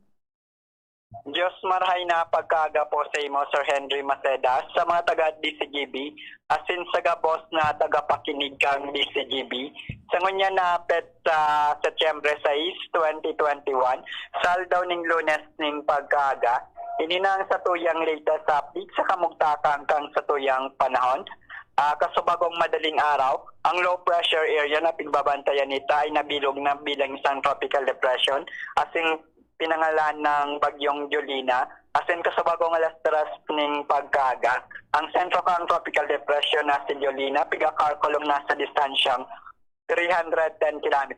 Diyos marahay na pagkaga po sa imo, Sir Henry Macedas, sa mga taga-DCGB, asin sa gabos na taga-pakinig kang DCGB. Sa ngunya na pet sa Setyembre 6, 2021, saldaw ning Lunes ning pagkaga, ininang sa tuyang latest update sa kamugtakang kang sa tuyang panahon. Kasubagong madaling araw, ang low pressure area na pigbabantayan nita ay nabilog na bilang isang tropical depression, asing pinangalan ng Bagyong Jolina, asin kasabagong alas 3 ning pagkaga. Ang sentro kang tropical depression na si Jolina, pigakalkulong nasa distansyang 310 km,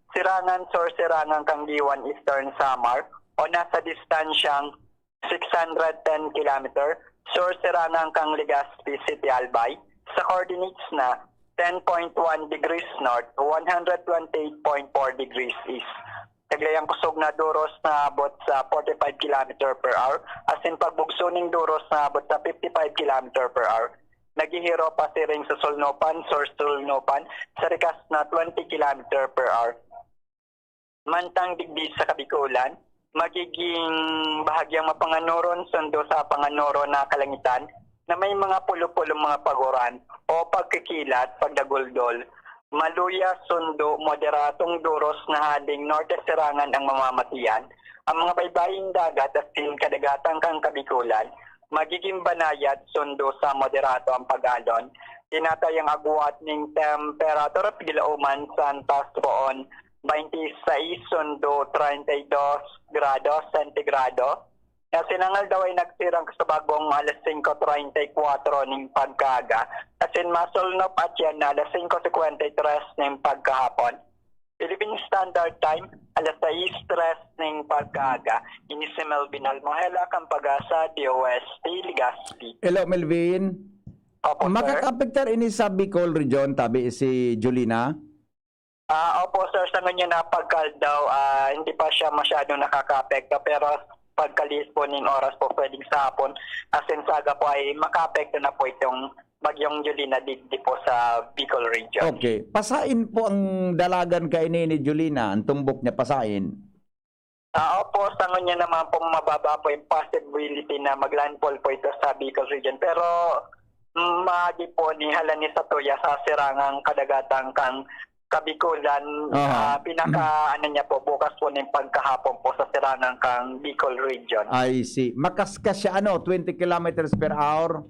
sirangan kang Diwan Eastern Samar, o nasa distansyang 610 km, sirangan kang Legazpi City Albay, sa coordinates na 10.1 degrees north, 128.4 degrees east. Taglayang kusog na duros na abot sa 45 km per hour, asin pagbugso ning duros na abot sa 55 km per hour. Naghihiro pa si ring sa Sulnopan, sa rikas na 20 km per hour. Mantang digdi sa Kabikulan, magiging bahagyang mapanganoron sundo sa panganoro na kalangitan na may mga pulo-pulong mga paguran o pagkikilat, pagdaguldol. Maluya, sundo, moderatong duros na haling norte sirangan ang mamamatiyan. Ang mga baybaying dagat at kadagatang kang Kabikulan, magiging banayad, sundo sa moderato ang pagalon. Tinatayang agwat ng temperatura pigilauman Santas poon 26 sundo 32 grado sentigrado. Na sinangal daw ay nagsirang sa bagong alas 5.34 ng pagkaga. Asin masulnop at yan na alas 5.53 ng pagkahapon. Philippine Standard Time, alas 6:03 ng pagkaga. Ini si Melvin Almohela, kang pag-asa, DOST, Legazpi.
Hello, Melvin.
Opo, sir.
Makakapektar ini sa Bicol Region, tabi si Julina.
Opo, sir. Sa kanya na pagkal daw, hindi pa siya masyado nakaka-apekto. Pero pagkalis po ng oras po, pwedeng sa hapon, asensaga po ay maka-apekto na po itong bagyong Julina digdi po sa Bicol Region.
Okay. Pasain po ang dalagan kay ni Julina, ang tumbok niya pasain.
Opo, sa kanya naman po mababa po yung possibility na maglandfall po ito sa Bicol Region. Pero maagi po ni Halani Satuya sa sirangang kadagatang kang Kabikulan. Pinaka niya po bukas po ng pagkahapon po sa sirangang kang Bicol Region.
I see. Makaskas siya 20 kilometers per hour.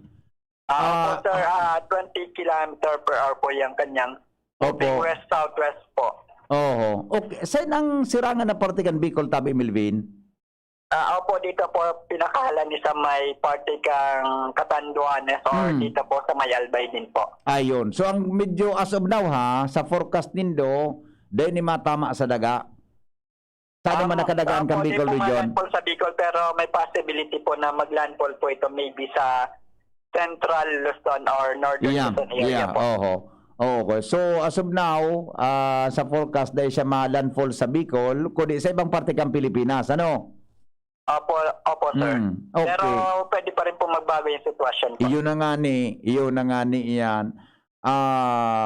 Opo, sir, 20 km per hour po yung kanyang moving west-southwest po.
Oo. Okay. Saan ang sirangan na parte kan Bicol, tabi, Melvin?
Opo, dito po pinakahalan ni sa may parte kang Catanduanes or dito po sa may Albay din po.
Ayun. So ang medyo as of now sa forecast nindo, dahil ni matama sa daga. Saan naman nakadagaan kang Bicol Region?
Di po sa Bicol pero may possibility po na maglandfall po ito maybe sa Central Luzon or Northern Luzon area po.
Okay. So as of now, sa forecast dahil siya ma-landfall sa Bicol, kundi sa ibang parte kang Pilipinas, ano?
Opo, sir.
Okay.
Pero pwede pa rin po magbago yung sitwasyon po.
Iyon na nga ni iyan.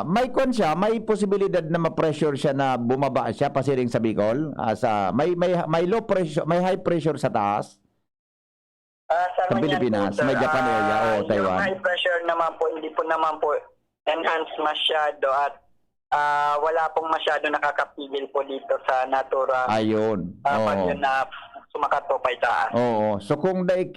May posibilidad na ma-pressure siya na bumaba siya pasiring sa Bicol. May low pressure, may high pressure sa taas.
Sa
Pilipinas,
po,
may Japan area o Taiwan.
Yung high pressure naman po, hindi po naman po enhanced masyado at wala pong masyado nakakapigil po dito sa natura.
Ayun.
Pag yun na sumakato pa itaas.
Oo. So kung dahil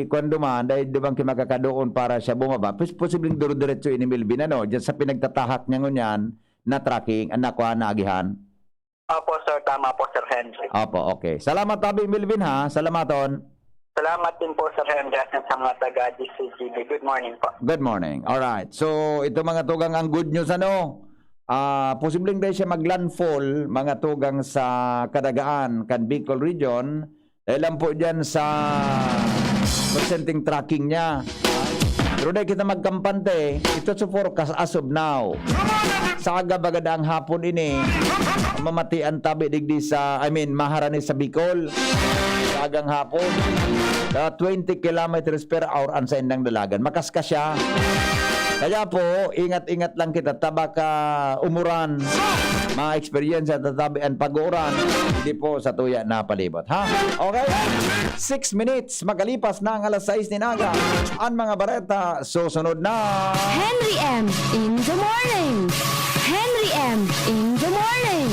kuando man, dahil bang makakadoon para siya bumaba, posibleng duro-diretso ini Melvin, dyan sa pinagtatahak niya ngunyan na tracking, anak ko nagihan.
Opo, sir. Tama po, Sir Henry.
Opo, okay. Salamat tabi Melvin Salamaton.
Salamat din po, Sir Henry, at sa mga taga-DCGB. Good morning po.
Good morning. All right. So ito mga tugang ang good news posibleng dahil siya maglandfall mga tugang sa kadagaan kan Bicol Region. Dahil lang po dyan sa percenting tracking niya. Pero dahil kita magkampante, ito sa forecast as of now. Sa agabagadaang hapon ini, mamatian tabi digdi maharani sa Bicol. Sa agang hapon. 20 kilometers per hour ang sa indang dalagan. Makaskas siya. Kaya po, ingat-ingat lang kita. Tabaka umuran. Mga experience at tatabian pag-uuran. Hindi po sa tuya na palibot. Okay? 6 minutes. Magalipas na ang alas 6 ni Naga. Ang mga bareta, susunod na.
Henry M. in the morning. Henry M. in the morning.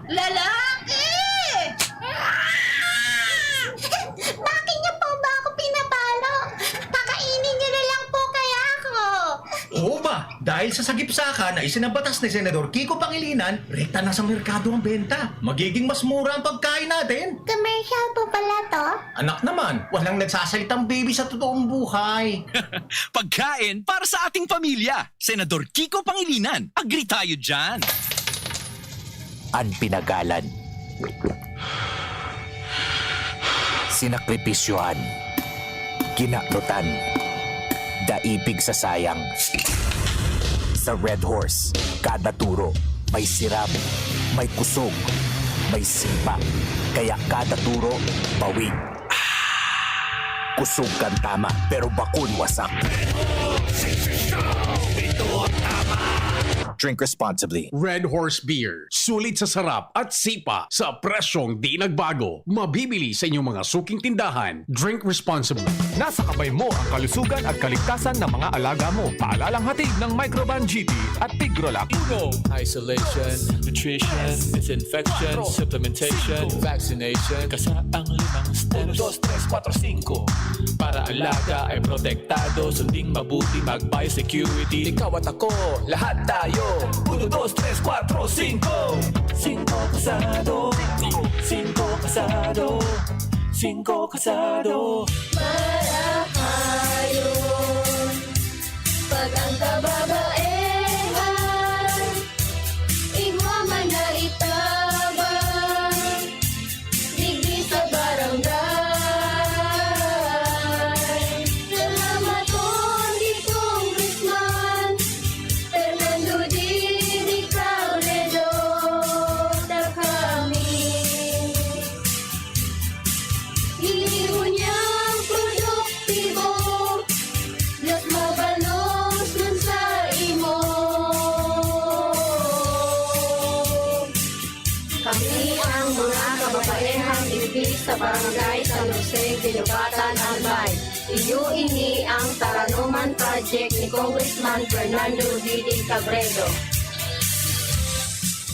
Lalaki! Bakit niyo po ba ako pinapalo? Pakainin niyo na lang po kaya ako.
Oo ba? Dahil sa sagip-saka na isinabatas ni Senador Kiko Pangilinan, rekta na sa merkado ang benta. Magiging mas mura ang pagkain natin.
Commercial po pala to?
Anak naman, walang nagsasalitang baby sa totoong buhay.
Pagkain para sa ating pamilya. Senador Kiko Pangilinan. Agree tayo dyan.
Ang pinagalan, sinakripisyohan, kinaklutan, daipig sa sayang. Sa Red Horse, kada turo may siram, may kusog, may sipa. Kaya kada turo, bawig. Kusog kan tama, pero bakun wasak. Ito ang tama. Drink responsibly.
Red Horse Beer. Sulit sa sarap at sipa sa presyong di nagbago. Mabibili sa inyong mga suking tindahan. Drink responsibly.
Nasa kamay mo ang kalusugan at kaligtasan ng mga alaga mo. Paalalang hatid ng Microban GT at Tigrolac.
Isolation, nutrition, disinfection, supplementation, vaccination. Kasaang 5 steps. 1, 2, 3, 4, 5. Para alaga ay protektado. Sunding mabuti mag-biosecurity. Ikaw at ako, lahat tayo. 1, 2, 3, 4, 5. 5 kasado. 5 kasado. 5 kasado.
Marahayon, Pag ang kababaehan igwa man na itabang digdi sa barangay. Salamat po ni Congressman Fernando Didi Cabredo na kami iunyang produktibo Diyos mabalos nun sa imo. Kami ang mga kababaehang ibig sa barangay San Jose, Ginubatan, Albay. Iyo ini ang Taranuman Project ni Congressman Fernando Didi Cabredo.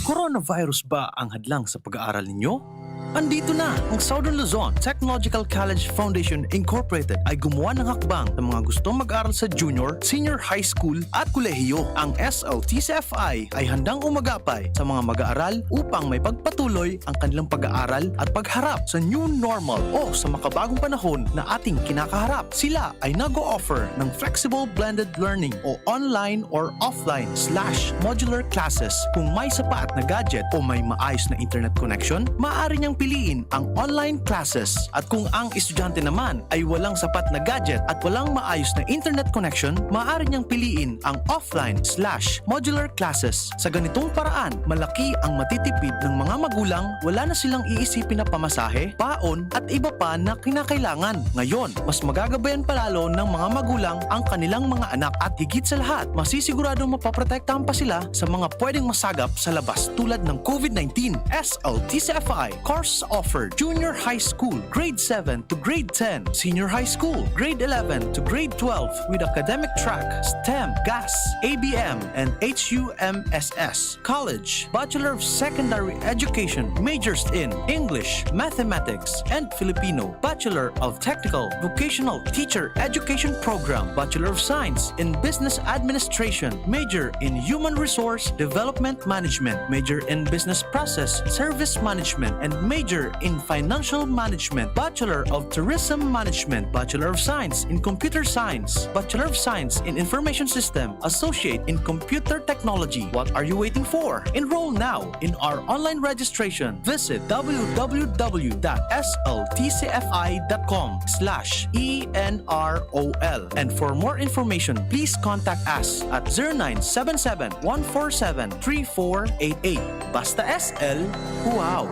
Coronavirus ba ang hadlang sa pag-aaral ninyo? Andito na ang Southern Luzon Technological College Foundation Incorporated ay gumawa ng hakbang sa mga gustong mag-aral sa junior, senior high school at kolehiyo. Ang SLTCFI ay handang umagapay sa mga mag-aaral upang may pagpatuloy ang kanilang pag-aaral at pagharap sa new normal o sa makabagong panahon na ating kinakaharap. Sila ay nag-o-offer ng flexible blended learning o online or offline/modular classes. Kung may sapat na gadget o may maayos na internet connection, maaari niyang piliin ang online classes. At kung ang estudyante naman ay walang sapat na gadget at walang maayos na internet connection, maaari niyang piliin ang offline/modular classes. Sa ganitong paraan, malaki ang matitipid ng mga magulang, wala na silang iisipin na pamasahe, paon at iba pa na kinakailangan. Ngayon, mas magagabayan palalo ng mga magulang ang kanilang mga anak at higit sa lahat, masisiguradong mapaprotektahan pa sila sa mga pwedeng masagap sa labas tulad ng COVID-19. SLTCFI course offered junior high school grade 7 to grade 10, senior high school grade 11 to grade 12 with academic track STEM, GAS, ABM, and HUMSS. College, Bachelor of Secondary Education, majors in English, Mathematics, and Filipino. Bachelor of Technical Vocational Teacher Education Program, Bachelor of Science in Business Administration, major in Human Resource Development Management, major in Business Process Service Management, and major in Financial Management, Bachelor of Tourism Management, Bachelor of Science in Computer Science, Bachelor of Science in Information System, Associate in Computer Technology. What are you waiting for? Enroll now in our online registration. Visit www.sltcfi.com/ENROL. And for more information, please contact us at 0977-147-3488. Basta SL, wow!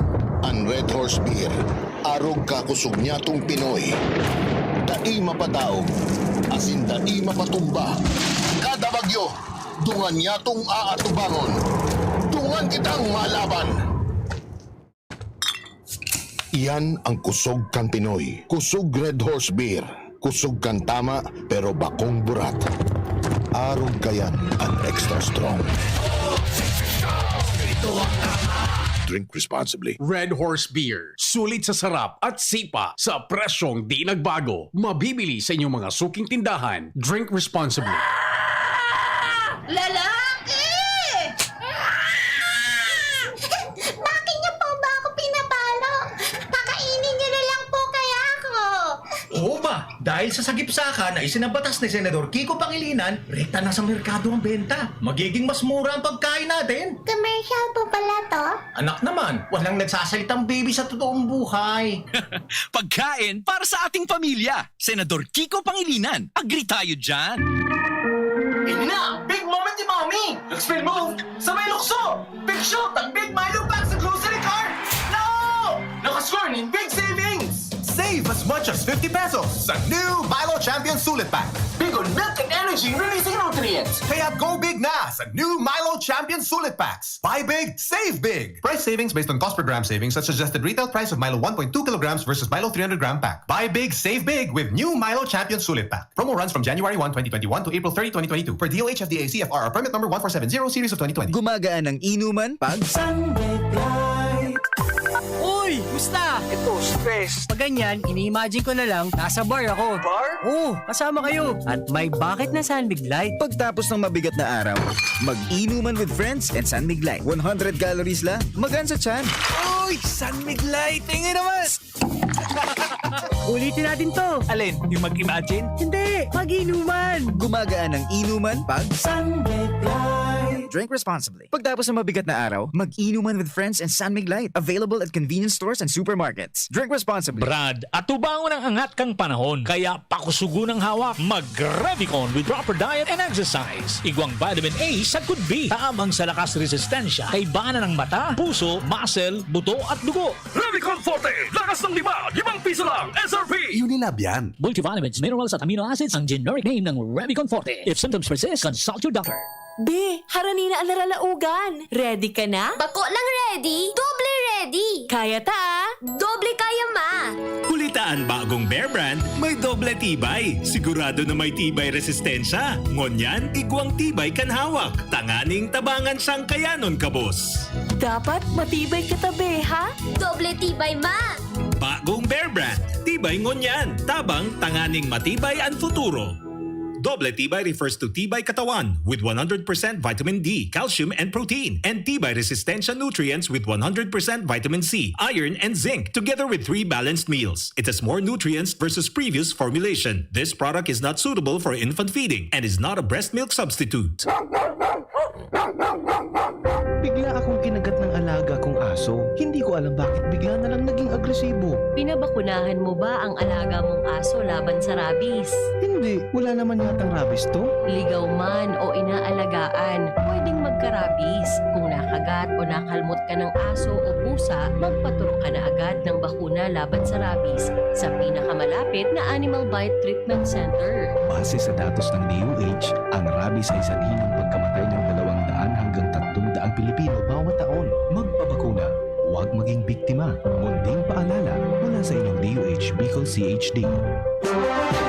Ang Red Horse Beer, arog kakusog niya tong Pinoy. Dai mapataog, asin dai mapatumba. Kada bagyo, dungan niya tong aatubangon. Dungan kitang malaban. Iyan ang kusog kan Pinoy. Kusog Red Horse Beer. Kusog kan tama pero bakong burat. Arog kayan ang extra strong.
Ito ang tama.
Drink responsibly.
Red Horse Beer. Sulit sa sarap at sipa sa presyong di nagbago. Mabibili sa inyong mga suking tindahan. Drink responsibly.
Lalaki! Bakit niyo po ba ako pinapalo? Pakainin niyo na lang po kaya ako.
Oo ba? Dahil sa sagipsaka na isinabatas ni Senador Kiko Pangilinan, rekta na sa merkado ang benta. Magiging mas mura ang pagkain natin.
Commercial po pala to?
Anak naman, walang nagsasalitang baby sa totoong buhay.
Pagkain para sa ating pamilya. Senador Kiko Pangilinan. Agree tayo dyan.
Ini na! Big moment ni Mommy! Nag-spin move! Sabay lukso! Big shot ang Big Milo pack sa grocery cart! No! Nakascore ng big savings!
Save as much as 50 pesos sa new Milo Champion Sulit Pack.
Big on milk and energy releasing nutrients!
Kaya go big na sa new Milo Champion Sulit Packs. Buy big, save big. Price savings based on cost per gram savings at suggested retail price of Milo 1.2 kilograms versus Milo 300 gram pack. Buy big, save big with new Milo Champion Sulit Pack. Promo runs from January 1, 2021 to April 30, 2022 per DOH FDA CFR permit number 1470 series of 2020.
Gumagaan ang inuman pag Sunday Light.
Uy! Musta? Ito, stress. Pag ganyan, ini-imagine ko na lang, nasa bar ako. Bar? Oo, kasama kayo. At may bucket na Sunbig Light.
Pagtapos ng mabigat na araw, mag-inuman with friends and Sunbig Light. 100 calories lang, magaan sa tiyan.
Uy! Sunbig Light! Tingin naman! Ulitin natin to.
Alin? Yung mag-imagine?
Hindi, mag-inuman.
Gumagaan ang inuman pag
San Mig Light.
drink responsibly. Pagtapos ng mabigat na araw, mag-inuman with friends and San Mig Light. Available at convenience stores and supermarkets. Drink responsibly.
Brad, atubangon ang angat kang panahon. Kaya pakusugo ng hawak. Mag-Revicon with proper diet and exercise. Igwang vitamin A sa could be. Taamang sa lakas resistensya. Kay bana ng mata, puso, muscle, buto at dugo.
Revicon Forte! Lakas ng 5 piso lang! SRP!
Unilab yan.
Multivitamins, minerals at amino acids ang generic name ng Revicon Forte. If symptoms persist, consult your doctor.
Be, harani na ang naralaugan. Ready ka na? Bako lang ready. Doble ready. Kaya ta? Doble kaya ma.
Kulitaan bagong Bear Brand, may doble tibay. Sigurado na may tibay resistensya. Ngunyan, igwang tibay kan hawak. Tanganing tabangan sang kayanon kabos.
Dapat matibay ka tabi, ha? Doble tibay ma.
Bagong Bear Brand, tibay ngunyan. Tabang tanganing matibay ang futuro. Doble tibay refers to tibay katawan with 100% vitamin D, calcium, and protein, and tibay resistensya nutrients with 100% vitamin C, iron, and zinc, together with 3 balanced meals. It has more nutrients versus previous formulation. This product is not suitable for infant feeding and is not a breast milk substitute.
Bigla akong kinagat ng alaga kong aso. Hindi ko alam bakit bigla na lang naging agresibo.
Pinabakunahan mo ba ang alaga mong aso laban sa rabies?
Hindi, wala naman yatang rabies to.
Ligaw man o inaalagaan, pwedeng magka-rabies. Kung nakagat o nakalmot ka ng aso o pusa, magpaturo ka na agad ng bakuna laban sa rabies sa pinakamalapit na Animal Bite Treatment Center.
Base sa datos ng DOH, ang rabies ay sanhi ng pagkamatay ng 200 hanggang 300 Pilipino bawat taon. Magpabakuna, huwag maging biktima. Munding paalala mula sa inyong DOH Bicol CHD.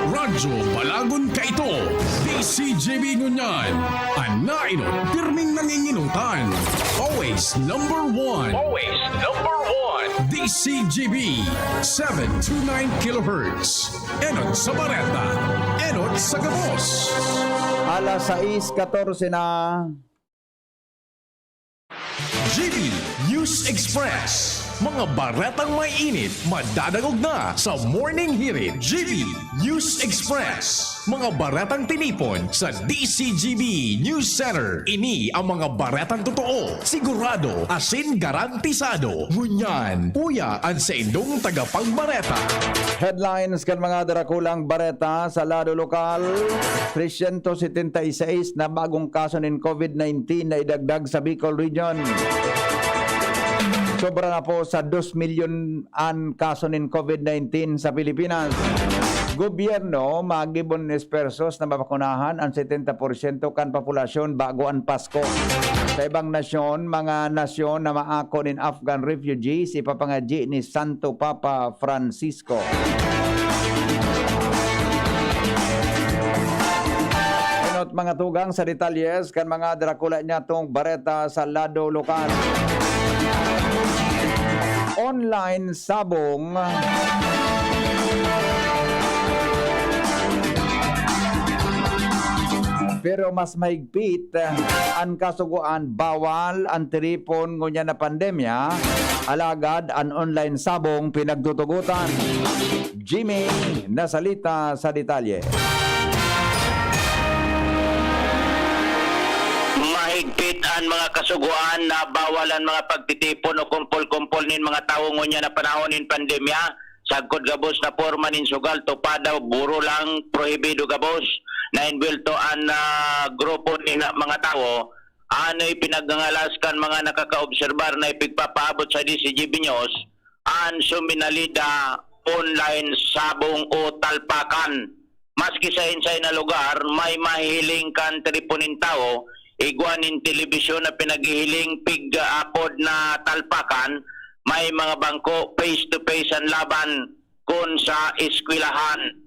Radyo Balagon Kaito, DCJB Ngunyan, Anainot, pirming nanginginutan. Always number one.
Always number one.
DCJB, 729 kHz. Enot sa Bareta, Enot sa Gabos.
Alas 6:14 na.
GB News Express. Mga baretang may init, madadagog na sa Morning Hirit. GB News Express. Mga baretang tinipon sa DCGB News Center. Ini ang mga baretang totoo, sigurado, asin garantisado. Ngunyan, puya ang sa indong tagapagbareta.
Headlines kan mga darakulang bareta sa lado lokal. 376 na bagong kaso ng COVID-19 na idagdag sa Bicol Region. Sobra na po sa 2 milyon ang kaso ng COVID-19 sa Pilipinas. Gobyerno magibon espersos na mabakunahan ang 70% kan populasyon bago ang Pasko. Sa ibang nasyon, mga nasyon na maako ng Afghan refugees, ipapangaji ni Santo Papa Francisco. At mga tugang sa detalyes kan mga drakula niya tong bareta sa lado lokal. Online sabong pero mas mahigpit ang kasuguan, bawal ang telefon ngunya na pandemya, alagad ang online sabong pinagtutugutan. Jimmy nasalita sa detalye.
Mahigpit ang mga kasuguan na bawalan mga pagtitipon o kumpol-kumpol nin mga tao ngunya na panahon nin pandemya. Sagkod gabos na forma nin sugal tupadaw buro lang prohibido gabos na inbulto ang grupo nin mga tao. Ano'y pinaggangalaskan mga nakakaobserbar na ipigpapaabot sa DCGB News ang suminalida online sabong o talpakan. Maski sa insay na lugar may mahihiling kan tripunin tao igwanin telebisyon na pinaghihiling pig-apod na talpakan, may mga bangko face-to-face ang laban kung sa eskwelahan.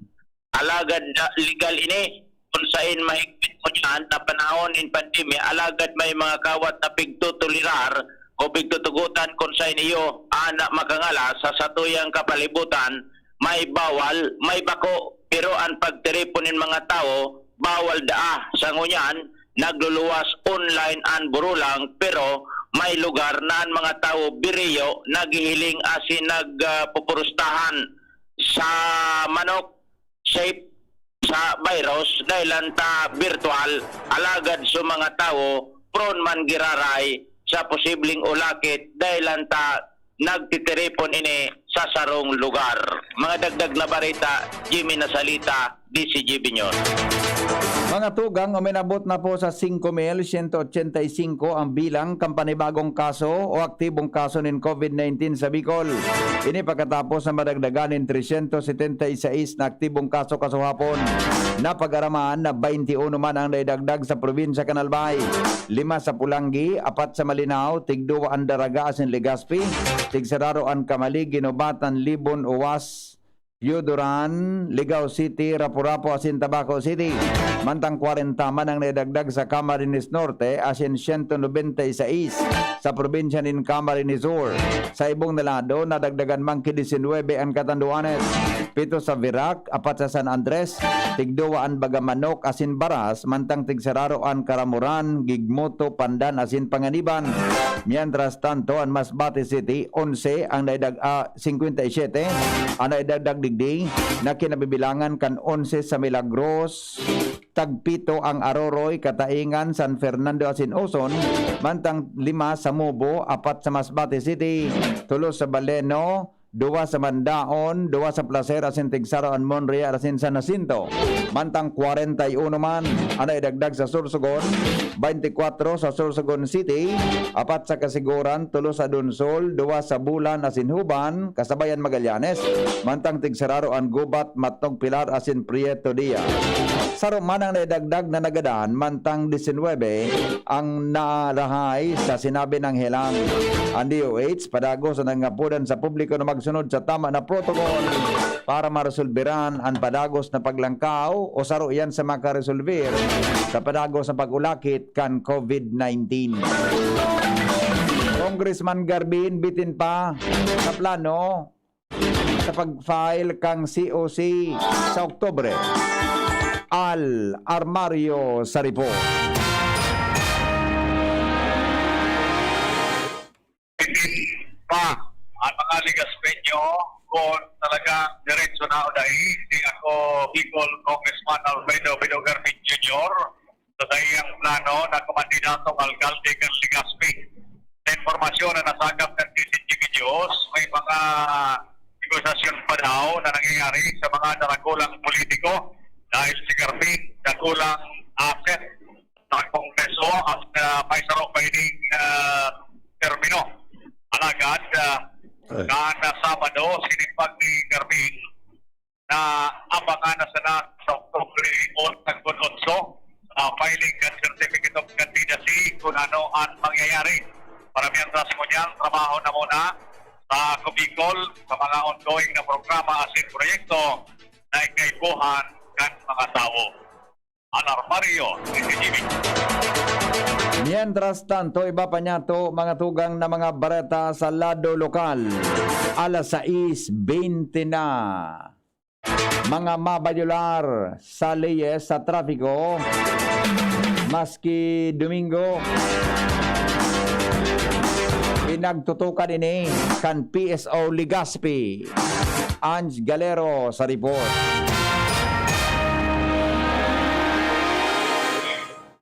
Alagad legal ini, kung saan mahigpit mo dyan na panahon in pandemya, alagad may mga kawat na pigtutulirar o pigtutugutan kung saan iyo anak makangala sa satuyang kapalibutan, may bawal, may bako, pero ang pagtiriponin mga tao, bawal daa sa ngunyan, nagluluwas online ang burulang pero may lugar na ang mga tao biriyo naghihiling asin nagpupurustahan sa manok safe sa virus dahil ta virtual alagad sa mga tao prone man giraray sa posibleng ulakit dahil ta nagtitiripon ini sa sarong lugar. Mga dagdag na barita, Jimmy Nasalita, DCGB News.
Mga tugang, uminabot na po sa 5,185 ang bilang kampanibagong kaso o aktibong kaso ng COVID-19 sa Bicol. Ini pagkatapos na madagdagan ng 376 na aktibong kaso kasahapon. Napag-aramaan na 21 man ang naidagdag sa probinsya Canalbay. 5 sa Pulangi, 4 sa Malinaw, tig-2 ang Daraga asin Legazpi, tig-Sararo ang Kamali, Ginobatan, Libon, Uwas, Yuduran, Ligao City, Rapu-Rapu, asin Tabaco City. Mantang 40 man ang naidagdag sa Camarines Norte, asin 196 sa probinsya ng Camarines Sur. Sa ibong nalado, nadagdagan mang 19 ang Catanduanes, 7 sa Virac, 4 sa San Andres, tig-2 ang Bagamanok, asin Baras, mantang tig-Sararo ang Karamuran, Gigmoto, Pandan, asin Panganiban. Mientras tanto, ang Masbate City, 11 ang 57 ang naidagdag digdi na kinabibilangan kan 11 sa Milagros, tagpito ang Aroroy, Kataingan, San Fernando asin Oson, mantang 5 sa Mubo, 4 sa Masbate City, 3 sa Baleno, 2 sa Mandaon, 2 sa Placer asin Tigsaro an Monreal asin San Jacinto. Mantang 41 man ang naidagdag sa Sorsogon, 24 sa Sorsogon City, 4 sa Kasiguran, 3 sa Dunsol, 2 sa Bulan asin Huban, Kasabayan Magallanes, mantang Tigsararo an Gubat, Matnog Pilar asin Prieto Dia. Saro man ang naidagdag na nagadaan, mantang 19 ang narahay sa sinabi ng Helang. Ang DOH padago sa nangapudan sa publiko na magsunod sa tama na protokol para maresolberan ang padagos na paglangkaw o saro yan sa makaresolver sa padagos na pag-ulakit kan COVID-19. Congressman Garbin bitin pa sa plano sa pag-file kang COC sa Oktubre. Al Armario sa report.
Pa ang mga ligaspenyo kung talaga diretso na o dahil di ako Bicol Congressman Alfredo Bido Garbin Jr. sa dahiyang plano na kumandidatong alkalde ng Legazpi. Sa informasyon na nasagap ng DCGB News, may mga negosasyon pa daw na nangyayari sa mga narakulang politiko dahil si Garbin nakulang asset sa Kongreso at may sarok pa ining termino. Alagad, na Sabado, sinipag ni Garbin na abangan na sana sa Oktubre 8, filing ng Certificate of Candidacy kung ano ang mangyayari. Para mientras mo niyan, trabaho na muna sa Bicol sa mga ongoing na programa asin proyekto na ikaibuhan kan mga tao. Alarmario, DCGB.
Mientras tanto, iba pa niya to mga tugang na mga bareta sa lado lokal. Alas 6:20 na. Mga mabayular sa leyes sa trafiko, maski Domingo, pinagtutukan ini kan PSO Legazpi. Ange Galero sa report.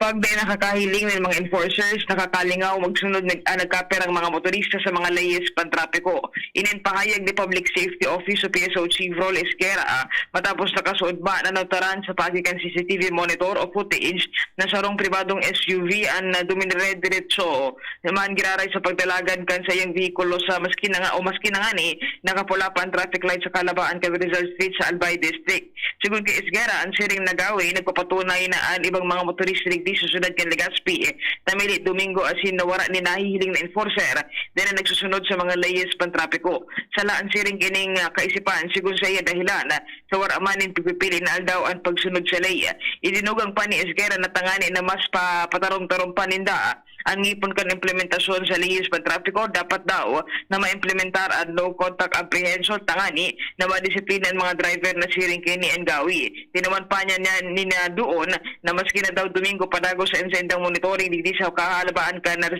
Pag di nakakahiling ng mga enforcers, nakakalingaw, magsunod nagkaper ang mga motorista sa mga layes pantrapiko. Ininpahayag ni Public Safety Office o PSO Chief Rol Esquera matapos nakasuod ba na notaran sa pagikan CCTV monitor o footage na sarong pribadong SUV ang duminire-diretso naman giraray sa pagdalagan kan sa iyang vehikulo sa maski na nga ni nakapula pa ang traffic light sa Calabaan, Rizal Street sa Albay District. Sigun kay Esquera, ang siring nagawi nagpapatunay na ang ibang mga motorista susunod kay Legazpi na milit Domingo asin nawara ni nahihiling na enforcer din na nagsusunod sa mga layes pantrapiko. Salaan siring kining kaisipan sigun sa iya dahilan sa waramanin pipipili na aldaw ang pagsunod sa lay. Idinugang pa ni Esguera na tangani na mas patarong-tarong paninda Ang ngipon kan implementasyon sa lihis pantrapiko dapat daw na maimplementar ang no contact apprehension tangani na madisiplina ang mga driver na siring kini and gawi. Tinaman pa niya nina doon na maski na daw Domingo padago sa insendang monitoring digdi sa kahalabaan ka na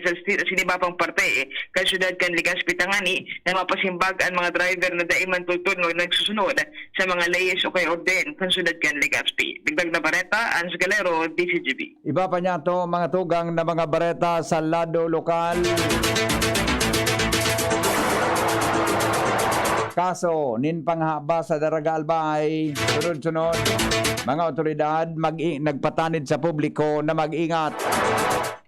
sinibapang parte kan syudad kan Legazpi tangani na mapasimbag ang mga driver na daiman tutun nagsusunod sa mga lihis o kay orden kan syudad kan Legazpi. Dagdag na bareta, Ans Galero, DCGB.
Iba pa niya to mga tugang na mga bareta sa lado lokal. Kaso, nin panghaba sa Daraga Albay, sunod-sunod, mga otoridad nagpatanid sa publiko na mag-ingat.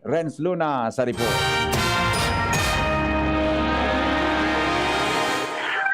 Renz Luna sa report.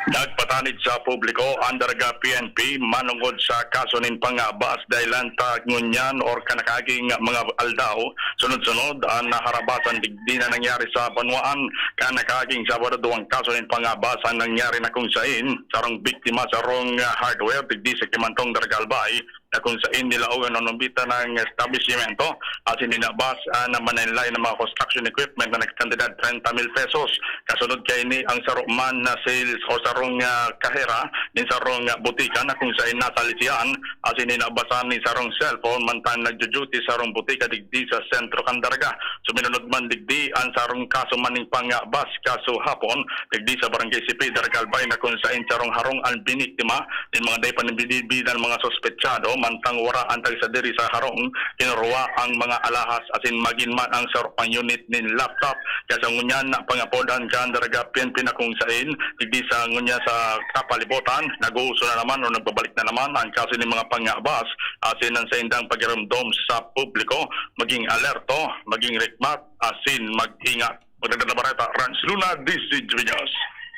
Nagpatanid sa publiko ang Daraga PNP manungod sa kaso nin pangabas dahilan ta ngunyan or kanakaging mga aldaw sunod-sunod ang naharabasan digdi na nangyari sa Banwaan kanakaging sa duwang kaso nin pangabas ang nangyari na kung sain sarong biktima sa rong hardware digdi sa Kimantong Daraga Albay na kung saan nila o nanumbita ng establishmento at sinilabas na mananlay ng mga construction equipment na nagkantidad 30,000 pesos. Kasunod kay ni ang sarong na sales o sarong kahera din sarong butika na kung saan nasa lisian at sinilabasan ni sarong cellphone mantang nagjo-duty sarong butika digdi sa sentro kan Daraga. Suminunod man digdi ang sarong kaso maning pangabas kaso hapon digdi sa barangay CP Daraga Albay na kung saan sarong harong ang biniktima din mga day panibidibid ng mga sospetsado mantang wara antag sa diri sa harong kinuruwa ang mga alahas asin magin man ang sarupang unit nin laptop kaya ngunyan na pangapodan kan Daraga PNP na kung sain digdi sa ngunya sa kapalibutan nag-uuso na naman o nagbabalik na naman ang kaso ni mga pangabas asin ang sa indang pagiramdom sa publiko maging alerto maging rikmat asin mag-ingat. Magdagdag na bareta, Rans Luna, DCGB News.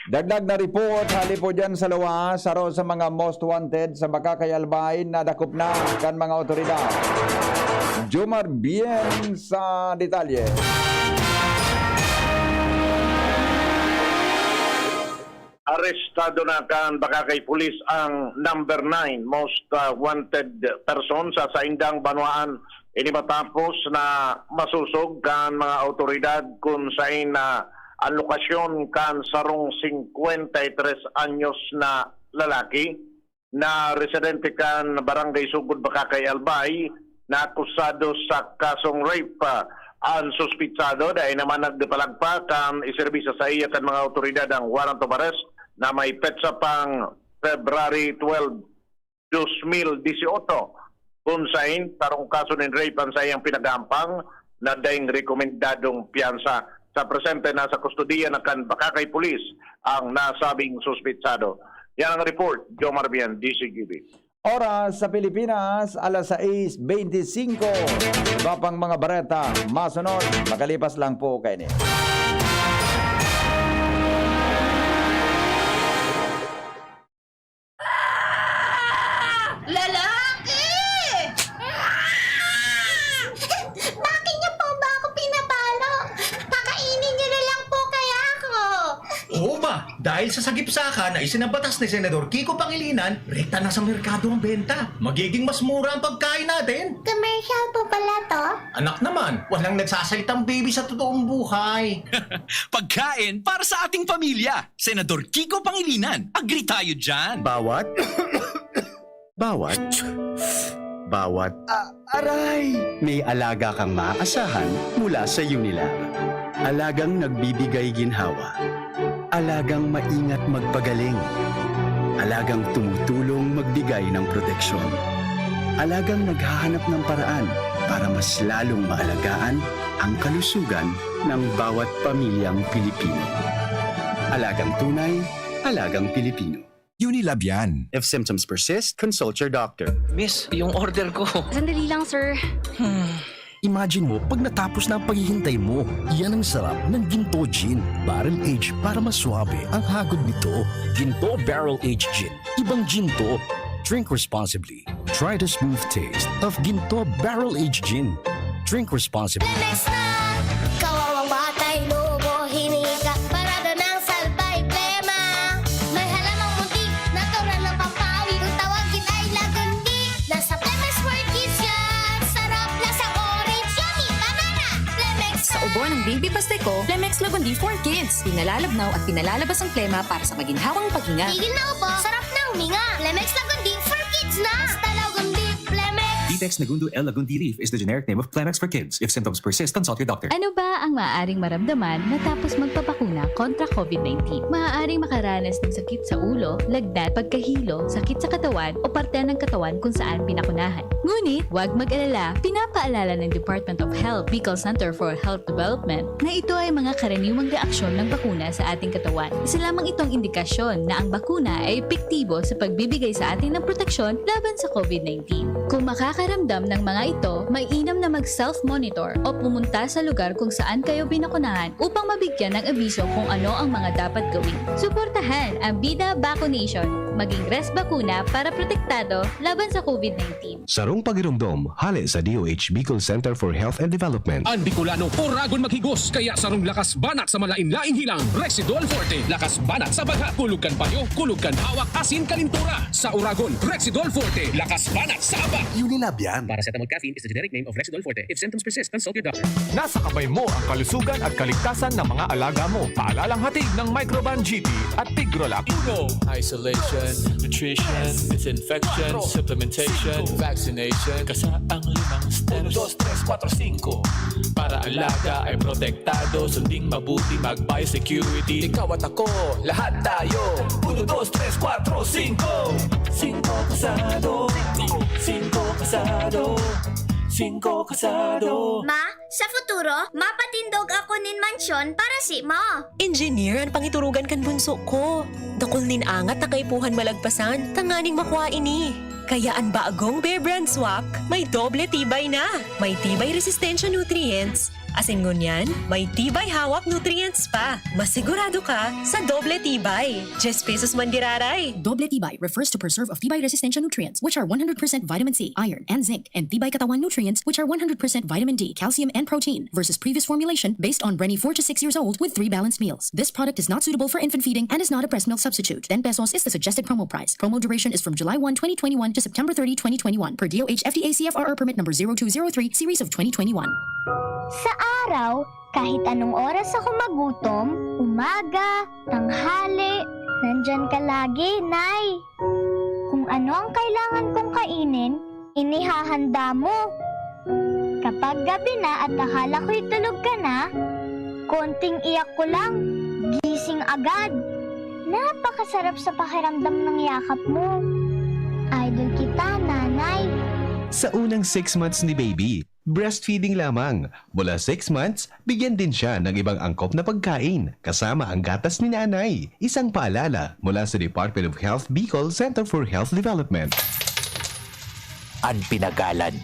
Dagdag na report, hali po dyan sa lawas, saro sa mga most wanted sa Bakakay Albay na dakop na kan mga otoridad. Jomar Bien sa detalye.
Arestado na kan Bakakay Police ang number 9 most wanted person sa Saindang Banwaan. Ini matapos na masusog kan mga otoridad kung saan na ang lokasyon kan sarong 53 anyos na lalaki na residente kan Barangay Sugod, Bakakay Albay na akusado sa kasong rape. Ang suspitsado dahil naman nagdipalagpa kan iserbisa sa iya kan mga otoridad ang warrant of arrest na may petsa pang February 12, 2018 kung saan tarong kaso ng rape ang sayang pinagampang na daing rekomendadong piyansa. Sa presente nasa kustudiya na kan Bakakay Police ang nasabing suspitsado. Yan ang report, Jomar Bien, DCGB.
Oras sa Pilipinas, alas 6:25. Iba pang mga bareta, masunod, makalipas lang po kayo niya.
Lalaki! Bakit niyo po ba ako pinapalo? Pakainin niyo na lang po kaya ako.
Oo ba? Dahil sa sagipsaka na isinabatas ni Senador Kiko Pangilinan, rekta na sa merkado ang benta. Magiging mas mura ang pagkain natin.
Commercial po pala to?
Anak naman, walang nagsasalitang baby sa totoong buhay.
Pagkain para sa ating pamilya. Senador Kiko Pangilinan, agree tayo dyan.
Bawat aray! May alaga kang maaasahan mula sa Unilag. Alagang nagbibigay ginhawa. Alagang maingat magpagaling. Alagang tumutulong magbigay ng proteksyon. Alagang naghahanap ng paraan para mas lalong maalagaan ang kalusugan ng bawat pamilyang Pilipino. Alagang tunay, alagang Pilipino.
Unilab yan.
If symptoms persist, consult your doctor.
Miss, yung order ko.
Sandali lang, sir.
Imagine mo, pag natapos na ang paghihintay mo, yan ang sarap ng Ginto Gin. Barrel aged para mas swabe ang hagod nito. Ginto Barrel Aged Gin. Ibang ginto. Drink responsibly. Try the smooth taste of Ginto Barrel Aged Gin. Drink responsibly.
Lemes na! Kawawang batay, lubo, hinika, parada ng salbay, plema. May halamang muntik, natural ng pampawi. Kung tawagin ay lagundi, nasa Lemes World Kids yan. Sarap na sa orange, yummy, banana, Lemes na!
Sa ubo ng Baby Pasteco, Flemex Lagundi for Kids. Pinalalabnaw at pinalalabas ang plema para sa maginhawang paghinga.
Tigil na upo, sarap na huminga. Flemex Lagundi for kids na. Basta Lagundi, Flemex.
Vitex Nagundu L. Lagundi Leaf is the generic name of Flemex for kids. If symptoms persist, consult your doctor.
Ano ba ang maaaring maramdaman matapos magpapakuna kontra COVID-19? Maaaring makaranas ng sakit sa ulo, lagnat, pagkahilo, sakit sa katawan o parte ng katawan kung saan pinakunahan. Ngunit, huwag mag-alala, pinapaalala ng Department of Health Bicol Center for Health Development na ito ay mga karaniwang reaksyon ng bakuna sa ating katawan. Isa lamang itong indikasyon na ang bakuna ay epektibo sa pagbibigay sa atin ng proteksyon laban sa COVID-19. Kung makakaramdam ng mga ito, mainam na mag-self-monitor o pumunta sa lugar kung saan kayo binakunahan upang mabigyan ng abiso kung ano ang mga dapat gawin. Suportahan ang Bida Vaccination. Maging rest bakuna para protektado laban sa COVID-19.
Sarong pagirumdom, hali sa DOH Bicol Center for Health and Development.
Ang Bicolano, oragon maghigos, kaya sarong lakas banat sa malain-laing hilang. Rexidol Forte, lakas banat sa baga, kulugkan payo, kulugkan hawak, asin kalintura. Sa oragon, Rexidol Forte, lakas banat sa aba.
Unilab yan.
Paracetamol caffeine is the generic name of Rexidol Forte. If symptoms persist, consult your doctor.
Nasa kamay mo ang kalusugan at kaligtasan ng mga alaga mo. Paalalang hatid ng Microban GT at Tigrolab.
Isolation, nutrition, disinfection, supplementation, vaccination. Kasaang 5 steps. 1, 2, 3, 4, 5. Para alaga ay protektado, sunding mabuti, mag-biosecurity. Ikaw at ako, lahat tayo. 1, 2, 3, 4, 5. 5 kasado. 5 kasado. 5 kasado.
Ma, sa futuro, mapatindog ako nin mansyon para si mo.
Engineer, ang pangiturugan kan bunso ko. Dakol nin angat na kaipuhan malagpasan, tanganing makuha ini. Kaya ang bagong Bear Brand Swak, may doble tibay na. May tibay resistensya nutrients. Asin ngunyan, may tibay hawak nutrients pa. Masigurado ka sa doble tibay. 10 pesos man diraray.
Doble tibay refers to preserve of tibay resistensya nutrients, which are 100% vitamin C, iron, and zinc, and tibay katawan nutrients, which are 100% vitamin D, calcium, and protein, versus previous formulation based on Brenny 4 to 6 years old with 3 balanced meals. This product is not suitable for infant feeding and is not a breast milk substitute. 10 pesos is the suggested promo price. Promo duration is from July 1, 2021 to September 30, 2021 per DOH FDA CFRR permit number 0203 series of 2021.
Sa araw, kahit anong oras ako magutom, umaga, tanghali, nandyan ka lagi, Nay. Kung ano ang kailangan kong kainin, inihahanda mo. Kapag gabi na at akala ko'y tulog ka na, konting iyak ko lang, gising agad. Napakasarap sa pakiramdam ng yakap mo. Idol kita, Nanay.
Sa unang 6 months ni baby, breastfeeding lamang. Mula 6 months, bigyan din siya ng ibang angkop na pagkain, kasama ang gatas ni nanay. Isang paalala mula sa Department of Health Bicol Center for Health Development.
Ang pinagalan.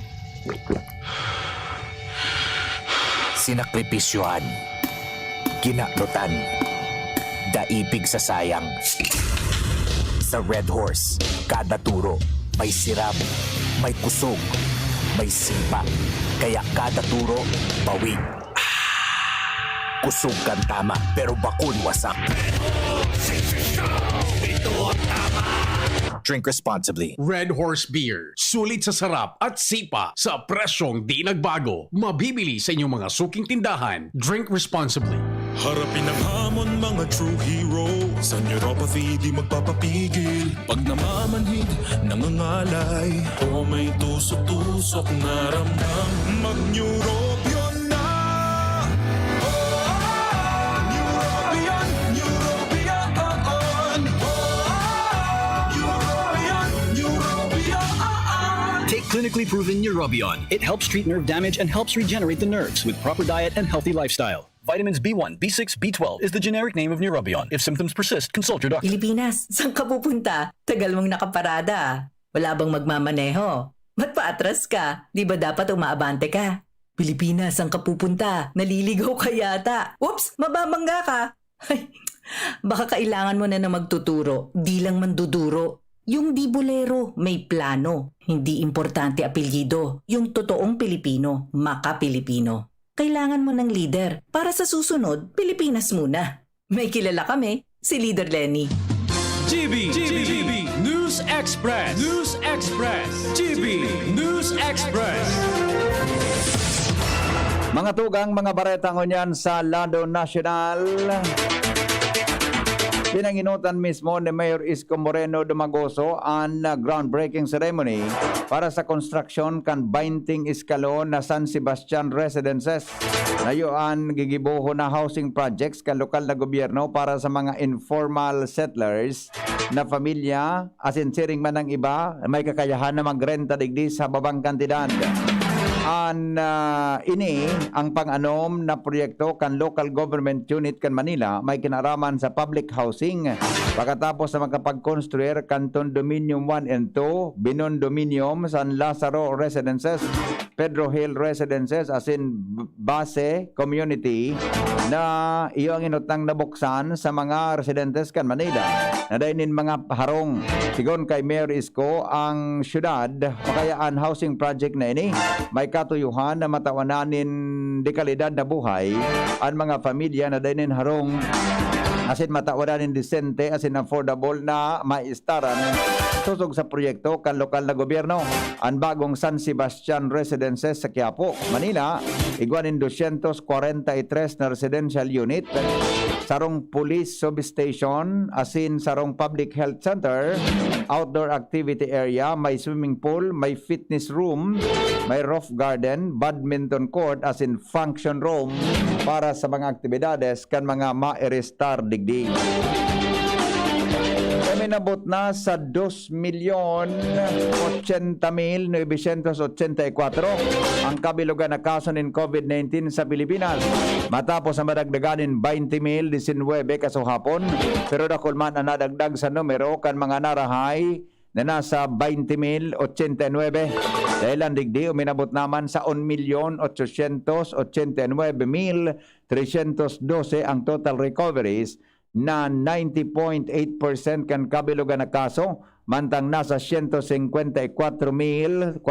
Sinakripisyohan. Ginaklutan. Daipig sa sayang. Sa Red Horse, kada turo, may sirap, may kusog, may sipa. Kaya kada turo, bawi. Kusog kan tama, pero bakun wasak. Ito ang tama. Drink responsibly.
Red Horse Beer. Sulit sa sarap at sipa sa presyong di nagbago. Mabibili sa inyong mga suking tindahan. Drink responsibly.
Harapin ang hamon, mga true hero. Sa neuropathy di magpapapigil. Pag namamanhid, nangangalay, o may tusok-tusok na ramdam, mag-neurobion na. Neurobion, Neurobion on. Neurobion, Neurobion.
Take clinically proven Neurobion. It helps treat nerve damage and helps regenerate the nerves with proper diet and healthy lifestyle. Vitamins B1, B6, B12 is the generic name of Neurobion. If symptoms persist, consult your doctor.
Pilipinas, saan ka pupunta? Tagal mong nakaparada. Wala bang magmamaneho? Ba't paatras ka? Di ba dapat umaabante ka? Pilipinas, saan ka pupunta? Naliligaw ka yata. Oops, mababangga ka. Ay, baka kailangan mo na magtuturo. Di lang manduduro. Yung di bolero, may plano. Hindi importante apelyido. Yung totoong Pilipino, maka-Pilipino. Kailangan mo ng leader. Para sa susunod, Pilipinas muna. May kilala kami, si Leader Lenny.
GB News Express. News Express. GB News Express.
Mga tugang, mga bareta ngunyan sa Lado National. Pinanginutan mismo ni Mayor Isko Moreno Dumagoso ang groundbreaking ceremony para sa construction kan 20 eskalon na San Sebastian Residences. Nayuan gigibuho na housing projects kan lokal na gobyerno para sa mga informal settlers na pamilya, asin siring man ang iba, may kakayahan na magrenta digdi sa babang kantidad. Ini ang pang-anom na proyekto kan local government unit kan Manila may kinaraman sa public housing pagkatapos na makapag-construir kan Condominium 1 and 2, Binondominium, San Lazaro Residences, Pedro Hill Residences as in base community na iyong inutang nabuksan sa mga residentes kan Manila na dainin mga harong. Sigon kay Mayor Isko, ang syudad makayaan housing project na ini may katuyuhan na matawananin di kalidad na buhay ang mga pamilya na dainin harong asin matawananin disente asin affordable na maistaran tusog sa proyekto kan lokal na gobyerno. Ang bagong San Sebastian Residences sa Quiapo, Manila, iguanin 243 na residential unit, sarong police substation, asin sarong public health center, outdoor activity area, may swimming pool, may fitness room, may roof garden, badminton court, asin function room para sa mga aktibidades kan mga ma-restar digdi. Minabot na sa 2,080,984 ang kabilugan na kaso ng COVID-19 sa Pilipinas. Matapos na madagdaganin 20,019 kaso hapon, pero dakulman na nadagdag sa numero kan mga narahay na nasa 20,089. Dahil ang digdi, uminabot naman sa 1,889,312 ang total recoveries na 90.8% kan kabilugan na kaso, mantang nasa 154,438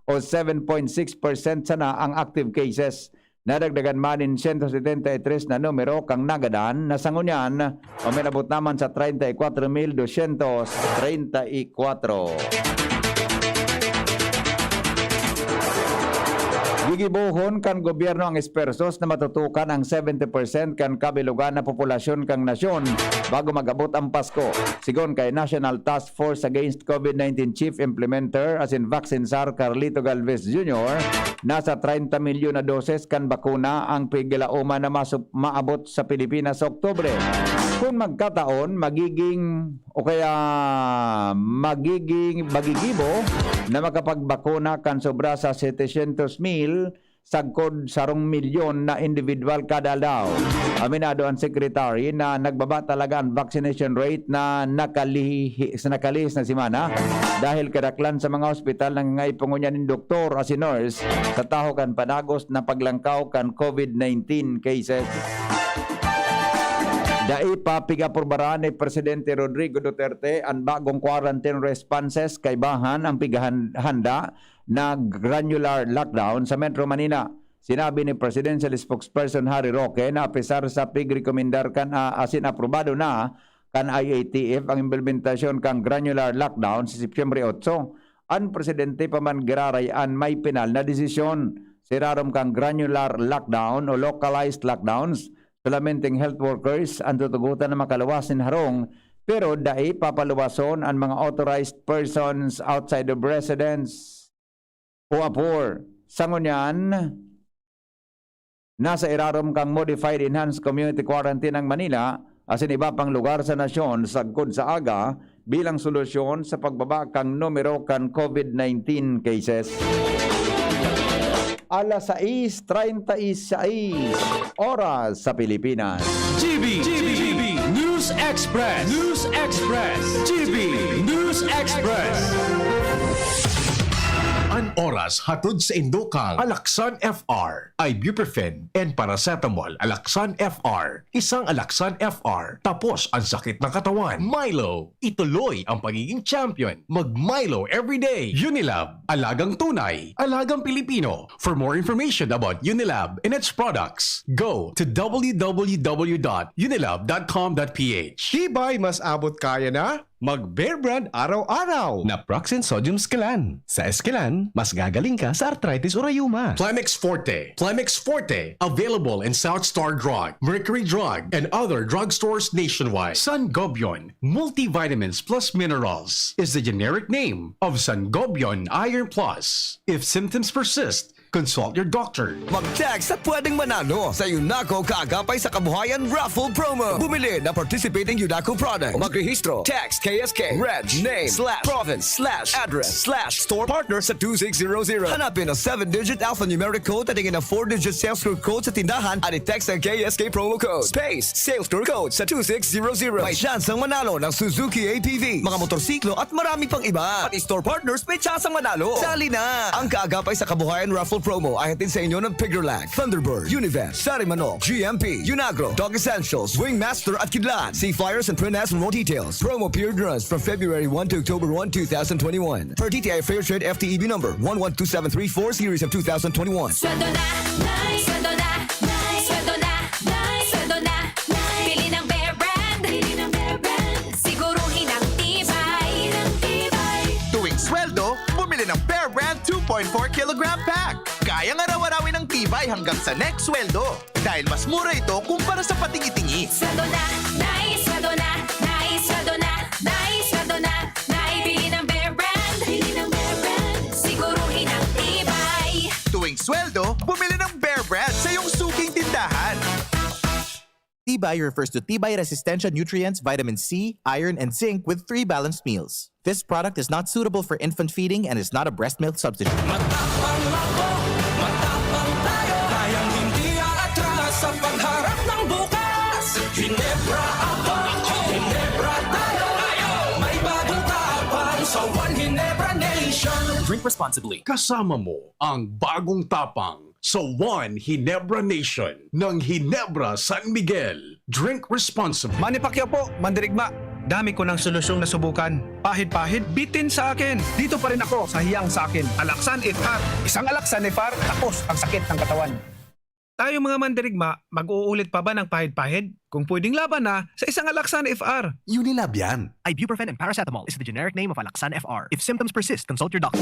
o 7.6% sana ang active cases. Nadagdagan manin 173 na numero kang nagadan na sangunyan o minabot naman sa 34,234. Gigibuhon kan gobyerno ang espersos na matutukan ang 70% kan kabilugan na populasyon kang nasyon bago magabot ang Pasko. Sigon kay National Task Force Against COVID-19 Chief Implementer as in Vaccine Czar Carlito Galvez Jr., nasa 30 milyon na doses kan bakuna ang pigilauman na maabot sa Pilipinas sa Oktubre. Kung magkataon, magigibo na makapagbakuna kan sobra sa 700,000 sagkod sarong milyon na individual kada daw. Aminado ang secretary na nagbaba talaga ang vaccination rate na nakalihis na simana dahil kadaklan sa mga ospital nang ngaipungunya ng doktor as nurse sa taho kan panagos na paglangkaw kan COVID-19 cases. Dai pa pigapurbara ni Presidente Rodrigo Duterte ang bagong quarantine responses kay bahan ang pigahanda na granular lockdown sa Metro Manila. Sinabi ni Presidential Spokesperson Harry Roque na pesar sa pigrekomendar kan asin aprobado na kan IATF ang implementasyon kang granular lockdown sa Setyembre 8. Ang presidente pa man girarayan may penal na desisyon. Sirarom kang granular lockdown o localized lockdowns. Solamenting health workers ang tutugutan na makalawasin harong, pero dai papaluwason ang mga authorized persons outside of residence o apor. Sangunyan, nasa irarom kang modified enhanced community quarantine ng Manila asin iba pang lugar sa nasyon sagkod sa aga bilang solusyon sa pagbaba kang numero kan COVID-19 cases. Alas 6:36 oras sa Pilipinas.
GB News Express. GB News Express. Ang oras hatod sa Indokang Alaksan FR, Ibuprofen and Paracetamol. Alaksan FR, isang Alaksan FR. Tapos ang sakit ng katawan. Milo, ituloy ang pagiging champion. Mag-Milo everyday. Unilab, alagang tunay, alagang Pilipino. For more information about Unilab and its products, go to www.unilab.com.ph.
Tibay mas abot kaya na?
Mag-Bear Brand araw-araw na Proxen Sodium Scalan. Sa Escalan, mas gagaling ka sa arthritis o rayuma. Plemex Forte. Plemex Forte. Available in South Star Drug, Mercury Drug, and other drugstores nationwide. Sangobion Multivitamins Plus Minerals is the generic name of Sangobion Iron Plus. If symptoms persist, consult your doctor.
Mag-text at pwedeng manalo sa UNACO Kaagapay sa Kabuhayan Raffle Promo. Bumili na participating UNACO product. Magrehistro. Text KSK, reg, name, /province, /address, /store partner sa 2600. Hanapin ang 7-digit alphanumeric code at tingin ang 4-digit sales tour code sa tindahan at i-text ang KSK promo code. Space, sales tour code sa 2600. May syansang manalo ng Suzuki APV, mga motorsiklo at marami pang iba. At store partners may syansang manalo. Sali na! Ang Kaagapay sa Kabuhayan Raffle Promo ay hatid sa inyo ng Piggerlag, Thunderbird, Univest, Sarimanok, GMP, Unagro, Dog Essentials, Wingmaster at Kidlat. See flyers and print ads for more details. Promo period runs from February 1 to October 1, 2021. Per DTI Fair Trade FTEB number 112734 series of 2021.
Sweldo na, sweldo na, sweldo na, sweldo na. Pili ng Bear Brand, siguruhin ang tibay.
Tuwing sweldo, bumili ng Bear Brand 2.4 kilogram pack. Kayang araw-arawin ng tibay hanggang sa next sweldo. Dahil mas mura ito kumpara sa patingi-tingi.
Sweldo na, sweldo na, sweldo na, sweldo na. Bili ng Bear Brand, siguruhin ang tibay.
Tuwing sweldo, bumili ng Bear Brand sa iyong suking tindahan.
Tibay refers to Tibay Resistencia nutrients, vitamin C, iron, and zinc with 3 balanced meals. This product is not suitable for infant feeding and is not a breast milk substitute.
Matapang tayo, kayang hindi aatras sa pagharap ng bukas. Ginebra ako, Ginebra tayo. May bagong tapang sa One Ginebra Nation.
Drink responsibly.
Kasama mo ang bagong tapang sa One Ginebra Nation ng Ginebra San Miguel. Drink responsibly.
Manny Pacquiao po, Mandirigma. Dami ko ng solusyong nasubukan. Pahid-pahid, bitin sa akin. Dito pa rin ako sa hiyang sa akin. Alaksan FR. Isang Alaksan FR, tapos ang sakit ng katawan. Tayo mga Mandirigma, mag-uulit pa ba ng pahid-pahid? Kung pwedeng laban na sa isang Alaksan FR.
Unilab yan.
Ibuprofen and paracetamol is the generic name of Alaksan FR. If symptoms persist, consult your doctor.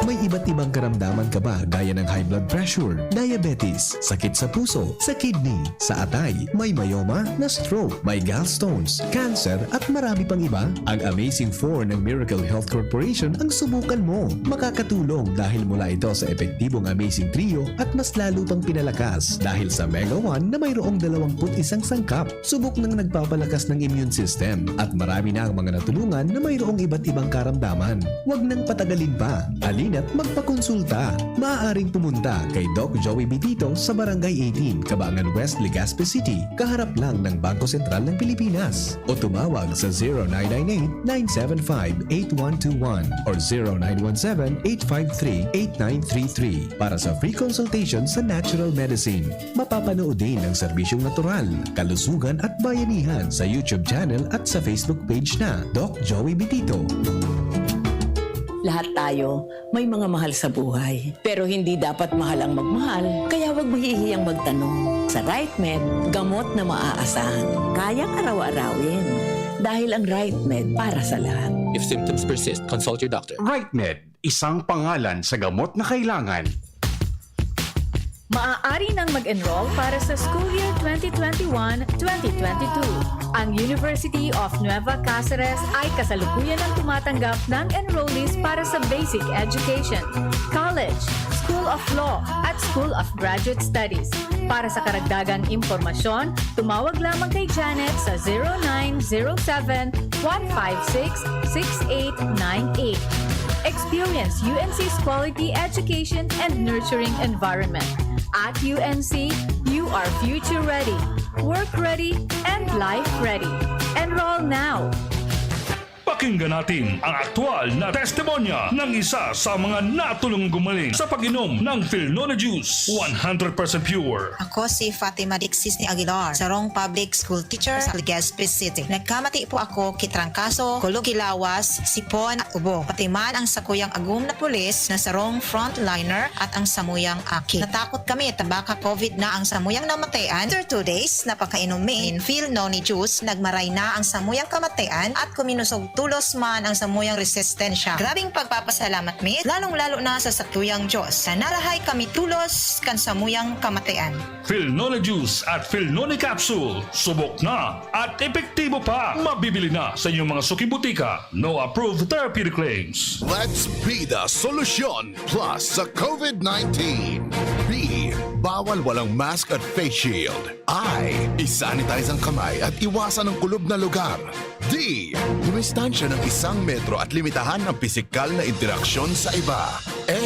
May iba't ibang karamdaman ka ba gaya ng high blood pressure, diabetes, sakit sa puso, sa kidney, sa atay, may myoma, na stroke, may gallstones, cancer at marami pang iba? Ang Amazing 4 ng Miracle Health Corporation ang subukan mo. Makakatulong dahil mula ito sa epektibong Amazing Trio at mas lalo pang pinalakas dahil sa Mega 1 na mayroong 21 sangkap. Subok ng nagpapalakas ng immune system at marami na ang mga natulungan na mayroong iba't ibang karamdaman. Huwag nang patagalin pa. Alina't magpakonsulta. Maaaring pumunta kay Doc Joey Bitito sa Barangay 18, Cabangan West, Legazpi City, kaharap lang ng Bangko Sentral ng Pilipinas. O tumawag sa 0998-975-8121 or 0917-853-8933 para sa free consultation sa natural medicine. Mapapanood din ang serbisyong natural, kalusugan at bayanihan sa YouTube channel at sa Facebook page na Doc Joey Bitito.
Lahat tayo may mga mahal sa buhay. Pero hindi dapat mahal ang magmahal, kaya huwag mahihiyang magtanong. Sa RightMed, gamot na maaasahan. Kayang araw-arawin. Dahil ang RightMed para sa lahat.
If symptoms persist, consult your doctor.
RightMed, isang pangalan sa gamot na kailangan.
Maaari nang mag-enroll para sa school year 2021-2022. Ang University of Nueva Cáceres ay kasalukuyan ang tumatanggap ng enrollees para sa basic education, college, School of Law, at School of Graduate Studies. Para sa karagdagang impormasyon, tumawag lamang kay Janet sa 0907-156-6898. Experience UNC's quality education and nurturing environment. At UNC, you are future ready, work ready, and life ready. Enroll now.
Pakinggan natin ang aktwal na testimonya ng isa sa mga natulong gumaling sa pag-inom ng Philnona Juice. 100% pure.
Ako si Fatima Dixis ni Aguilar, sarong public school teacher sa Legazpi City. Nagkamati po ako kitrangkaso, kulugilawas, sipon at ubo. Pati man ang sakuyang agum na pulis na sarong frontliner at ang samuyang aki. Natakot kami tabaka COVID na ang samuyang namatayan. After 2 days na pagkainumin Philnona Juice, nagmaray na ang samuyang kamatayan at kuminusog tulos man ang samuyang resistensya. Grabing pagpapasalamat mi, lalong-lalo na sa satuyang Diyos. Sa narahay kami tulos kan samuyang kamatayan.
Philnona Juice at Philnona Capsule. Subok na at epektibo pa. Mabibili na sa inyong mga suki-butika. No approved therapeutic claims.
Let's be the solution plus sa COVID-19. B. Bawal walang mask at face shield. I. Isanitize ang kamay at iwasan ang kulob na lugar. D. Dumistansya ng 1 metro at limitahan ang pisikal na interaksyon sa iba. A.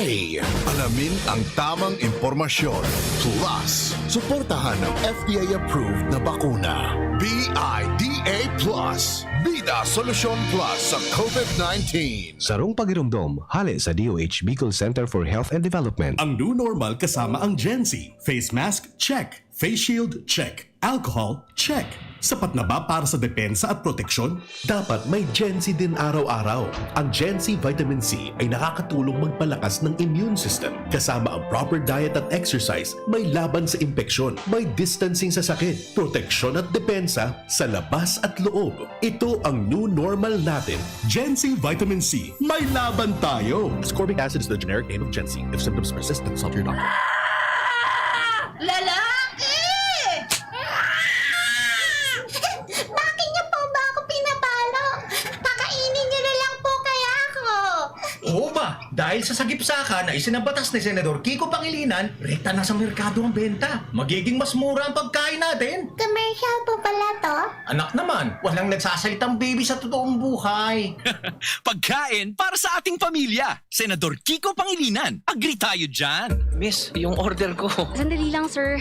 Alamin ang tamang impormasyon. Plus, suportahan ng FDA-approved na bakuna. BIDA Plus. Bida Solusyon Plus sa COVID-19.
Sarong pagirumdom, hali sa DOH Bicol Center for Health and Development.
Ang new normal kasama ang Gen-Z. Face mask, check. Face shield, check. Alcohol, check. Sapat na ba para sa depensa at proteksyon? Dapat may Gen-Z din araw-araw. Ang Gen-Z Vitamin C ay nakakatulong magpalakas ng immune system. Kasama ang proper diet at exercise, may laban sa impeksyon, may distancing sa sakit, proteksyon at depensa sa labas at loob. Ito ang new normal natin. Gen-Z Vitamin C. May laban tayo!
Ascorbic acid is the generic name of Gen-Z. If symptoms persist, consult your doctor.
Lalaki! Bakit niyo po ba ako pinapalo? Pakainin niyo na lang po kaya ako.
Oo ba? Dahil sa sagipsaka na isinabatas ni Senador Kiko Pangilinan, rekta na sa merkado ang benta. Magiging mas mura ang pagkain natin.
Commercial po pala to?
Anak naman, walang nagsasalitang baby sa totoong buhay.
Pagkain para sa ating pamilya. Senador Kiko Pangilinan. Agree tayo dyan.
Miss, yung order ko.
Sandali lang, sir.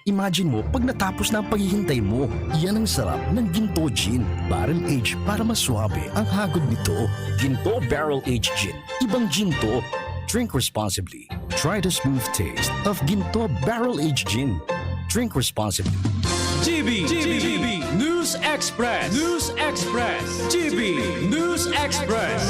Imagine mo, pag natapos na ang paghihintay mo, yan ang sarap ng Ginto Gin. Barrel Age para mas swabe ang hagod nito. Ginto Barrel Age Gin. Ibang Ginto. Drink responsibly. Try the smooth taste of Ginto Barrel Age Gin. Drink responsibly.
GB News Express. News Express. GB News Express.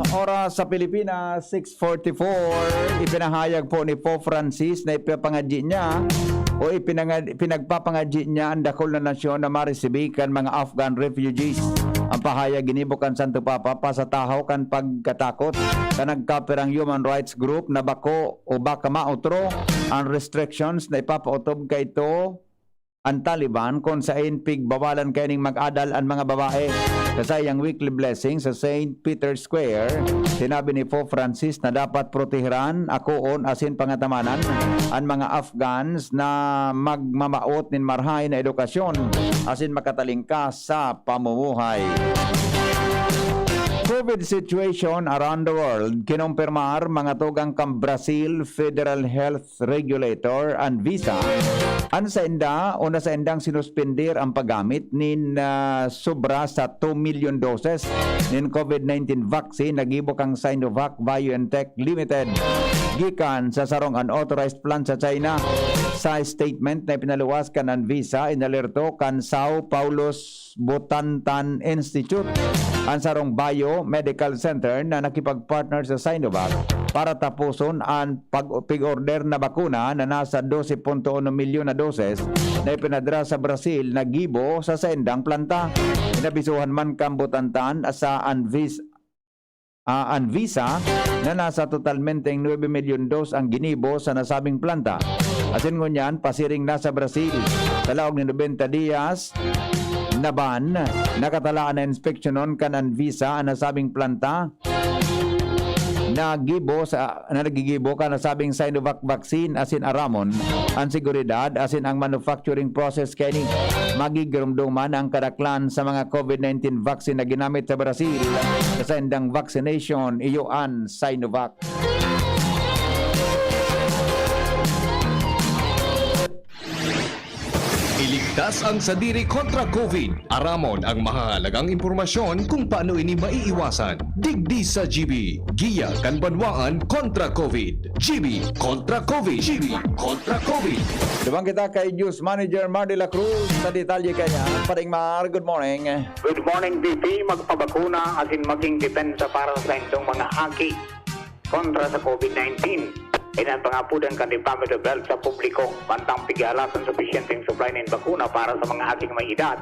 Oras sa Pilipinas, 6:44. Ipinahayag po ni Pope Francis na ipapangadyi niya o pinagpapangadyi niya ang dakol na nasyon na maresibikan mga Afghan refugees. Ang pahayag ginibukan Santo Papa pasatahaw kan pagkatakot ka nagkapirang human rights group na bako o baka mautro ang restrictions na ipapautob ka ito ang Taliban kung sa pigbawalan kaning mag-adal ang mga babae. Kasayang weekly blessing sa St. Peter's Square, sinabi ni Pope Francis na dapat protehiran akoon asin pangatamanan ang mga Afghans na magmamaot nin marhay na edukasyon asin makatalingkas sa pamumuhay. COVID situation around the world, kinumpirmar mga tugang kang Brazil Federal Health Regulator Anvisa ang sa endang sinuspindir ang paggamit nin sobra sa 2 million doses nin COVID-19 vaccine nagibok ang Sinovac BioNTech Limited gikan sa sarong unauthorized plant sa China. Sa statement na pinaluwas kan Anvisa, inalerto kan Sao Paulo's Butantan Institute ang sarong Biomedical Center na nakipag-partner sa Sinovac para tapuson ang pag-order na bakuna na nasa 12.1 milyon na doses na ipinadra sa Brazil na gibo sa sendang planta. Inabisuhan man kang Butantan sa Anvisa na nasa totalmente 9 milyon dos ang ginibo sa nasabing planta. Asin ngunyan, pasiring na sa Brazil. Sa laog ni 90 dias, naban, nakatalaan na inspeksyonon kan Anvisa ang nasabing planta na nagigibo ka nasabing Sinovac vaccine asin aramon ang seguridad asin ang manufacturing process kani magigirumduman ang kadaklan sa mga COVID-19 vaccine na ginamit sa Brazil sa endang vaccination iyoan Sinovac.
Iligtas ang sadiri kontra COVID. Aramon ang mahalagang impormasyon kung paano ini maiiwasan. Digdi sa GB. Giya Kanbanwaan kontra COVID. GB kontra COVID. GB kontra COVID.
Diba kita kay News Manager Mar de la Cruz sa detalye kanya. Paring Mar, good morning.
Good morning, BP. Magpabakuna asin maging depensa para sa itong mga aki kontra sa COVID-19. Inan pangapudan kan Department of Health sa publiko bantang pigalasan sufisyenteng supply ng bakuna para sa mga aking may edad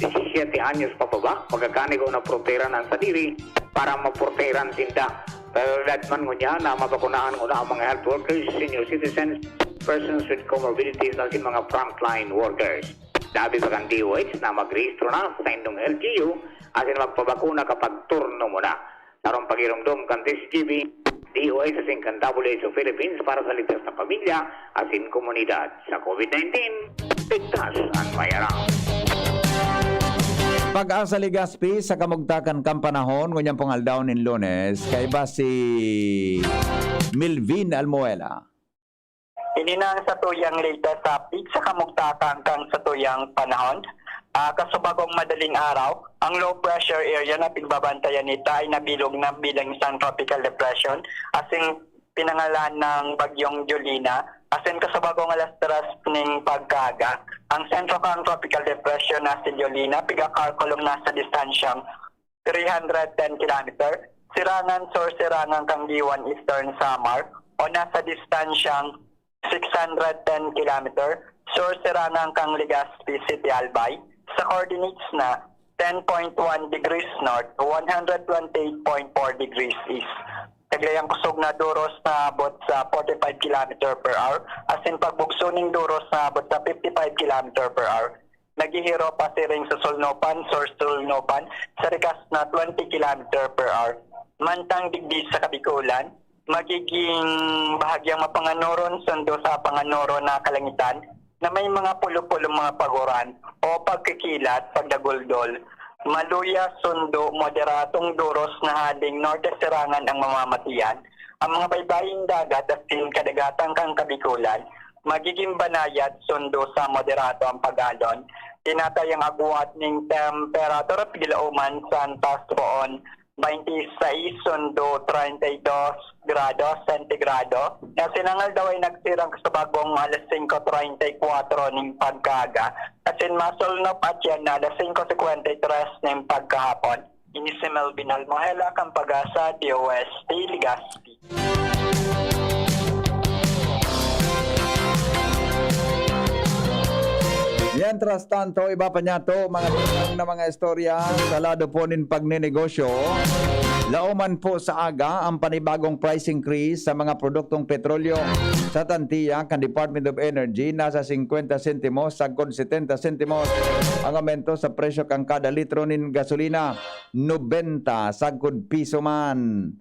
17 anyos pababa magkakanigo na proteran ang sadiri para maproteran sinda. Pero man ngunya na mabakunahan nguna ang mga health workers, senior citizens, persons with comorbidities na mga frontline workers. Dabi pa kang DOH na magrehistro na sa indong LGU asin magpabakuna kapag turno mo na. Sarong pagirumdum kan TSGB, DOH asin kan WHO Philippines para sa ligtas na pamilya asin komunidad sa COVID-19. Ligtas ang mayarang.
Pag-asa Ligaspi sa kamugtakan kang panahon, ngunyang pong aldaw ng Lunes, kay ba si Milvin Almuela.
Ininang sa tuyang latest update sa kamugtakan kang sa tuyang panahon. Kasubagong madaling araw, ang low pressure area na pigbabantayan nita ay nabilog na bilang isang tropical depression asing pinangalan ng bagyong Jolina. Asin kasubagong alas 3 ng pagkaga, ang sentro kang tropical depression na si Jolina pigakalkulong nasa distansyang 310 km. Sirangan sur sirangan kang Diwan Eastern Samar o nasa distansyang 610 km. Sur sirangan kang Legazpi City Albay sa coordinates na 10.1 degrees north, 128.4 degrees east. Taglayang kusog na duros na abot sa 45 km per hour, asin pagbugsuning duros na abot sa 55 km per hour. Naghihiro pa si ring sa Sulnopan, source Sulnopan, sa rikas na 20 km per hour. Mantang digdi sa Kabikulan, magiging bahagyang mapanganoron sundo sa panganoro na kalangitan, na may mga pulo-pulo mga paguran o pagkikilat, pagdaguldol. Maluya, sundo, moderatong duros na haling norte sirangan ang mamamatiyan. Ang mga baybaying dagat at kadagatang kang Kabikulan, magiging banayad, sundo sa moderato ang pagalon. Tinatayang aguat ng temperatura pigilauman sa antas poon 26 sundo 32 grado sentigrado. Na sinangal daw ay nagsirang sa bagong alas 5.34 ng pagkaga. Asin masulnop at yan na alas 5.53 ng pagkahapon. Ini si Melvin Almohela kang Pag-asa, DOST, Legazpi.
Mientras tanto, iba pa niya to, mga tunang na mga istorya sa lado po nin pagninegosyo. Lauman po sa aga ang panibagong price increase sa mga produktong petrolyo. Sa tantiya, kan Department of Energy, nasa 50 sentimos sagkod 70 sentimos ang aumento sa presyo kang kada litro nin gasolina. 90 sagkod piso man.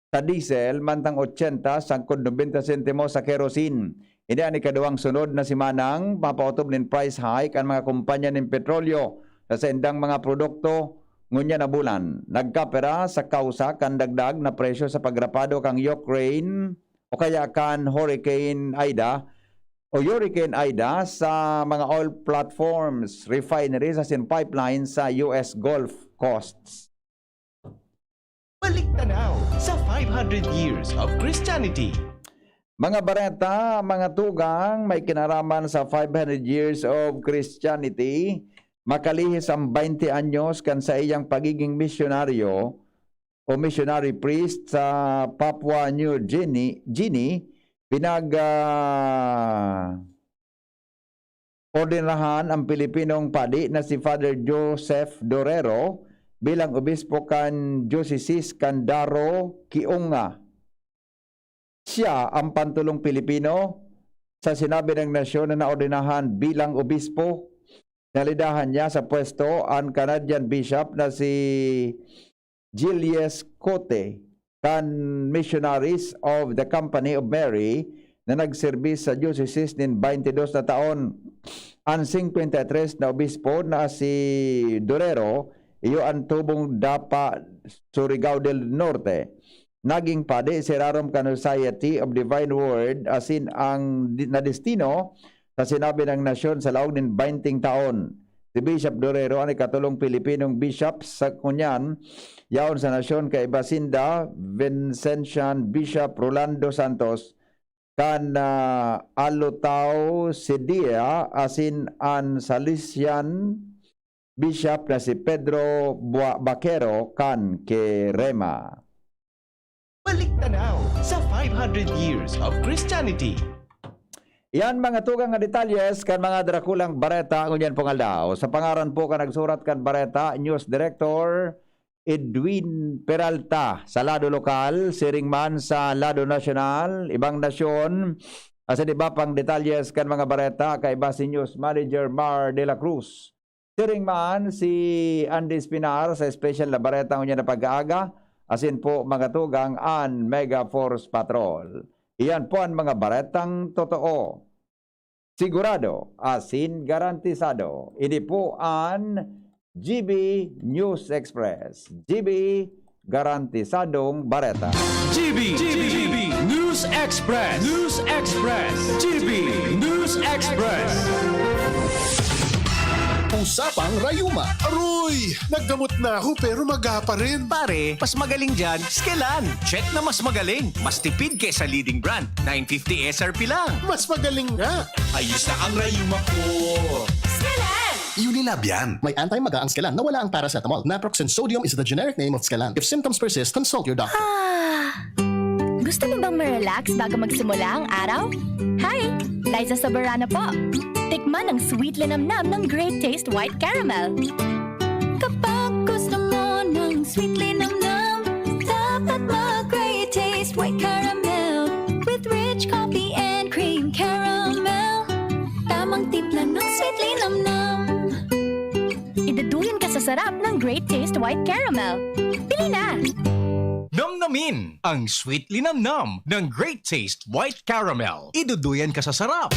Sa diesel, mantang 80 sagkod 90 sentimos sa kerosene. Hindi ani kaduang sunod na si Manang mapautob nin price hike ang mga kumpanya nin petrolyo sa indang mga produkto ngunya na bulan. Nagkapera sa kausa kan dagdag na presyo sa pagrapado kang Ukraine o kaya kan Hurricane Ida sa mga oil platforms, refineries as in pipelines sa US Gulf Coasts.
Balik tanaw sa 500 years of Christianity.
Mga bareta, mga tugang, may kinaraman sa 500 years of Christianity, makalihis ang 20 anyos kan sa iyang pagiging misyonaryo o missionary priest sa Papua New Guinea, ordinahan ang Pilipinong padi na si Father Joseph Dorero bilang obispo kan Diocese Candaro, Kiunga. Siya ang pantulong Pilipino sa sinabi ng nasyon na naordinahan bilang obispo. Nalidahan niya sa pwesto ang Canadian Bishop na si Julius Cote, kan Missionaries of the Company of Mary na nagserbis sa diocese nin 22 na taon. Ang 53 na obispo na si Dorero, iyo ang tubong Dapa, Surigao del Norte. Naging padi si Rarom Society of Divine Word asin ang nadestino sa sinabi ng nasyon sa laog ng 20 taon. Si Bishop Dorero ang ikatulong Pilipinong bishop sa kunyan yaon sa nasyon kay Basinda Vincentian Bishop Rolando Santos kan alutaw si Dia asin an Salesian Bishop na si Pedro Baquero kan ke Rema.
Balik tanaw sa 500 years of Christianity.
Yan mga tugang nga detalyes kan mga drakulang bareta ngunyan pong aldaw. Sa pangaran po ka nagsurat kan bareta, News Director Edwin Peralta sa lado lokal, siringman sa lado nasyonal, ibang nasyon. Asan iba pang detalyes kan mga bareta kay Basi News Manager Mar de la Cruz. Siringman si Andy Spinar sa special na bareta ngunyan na pag-aaga. Asin po mga tugang an Mega Force Patrol. Iyan po ang mga baretang totoo. Sigurado, asin garantisado. Ini po ang GB News Express. GB Garantisadong Bareta.
GB News Express. News Express. GB News Express.
Usapang Rayuma. Aroy! Naggamot na ako pero maga pa rin.
Pare, mas magaling dyan, Skelan. Check na mas magaling. Mas tipid kaysa leading brand. 950 SRP lang.
Mas magaling nga.
Ayos na ang rayuma ko.
Skelan!
Unilab yan. May anti-maga ang Skelan na wala ang paracetamol. Naproxen sodium is the generic name of Skelan. If symptoms persist, consult your doctor.
Gusto mo bang ma-relax bago magsimula ang araw? Hi! Liza Soberano po. Tikman ang sweet linamnam ng Great Taste White Caramel. Kapag gusto mo ng sweet linamnam, dapat mag-Great Taste White Caramel with rich coffee and cream caramel. Tamang timpla ng sweet linamnam. Idaduyan ka sa sarap ng Great Taste White Caramel. Pili na!
Namnamin ang sweet linamnam ng Great Taste White Caramel. Iduduyan ka sa sarap.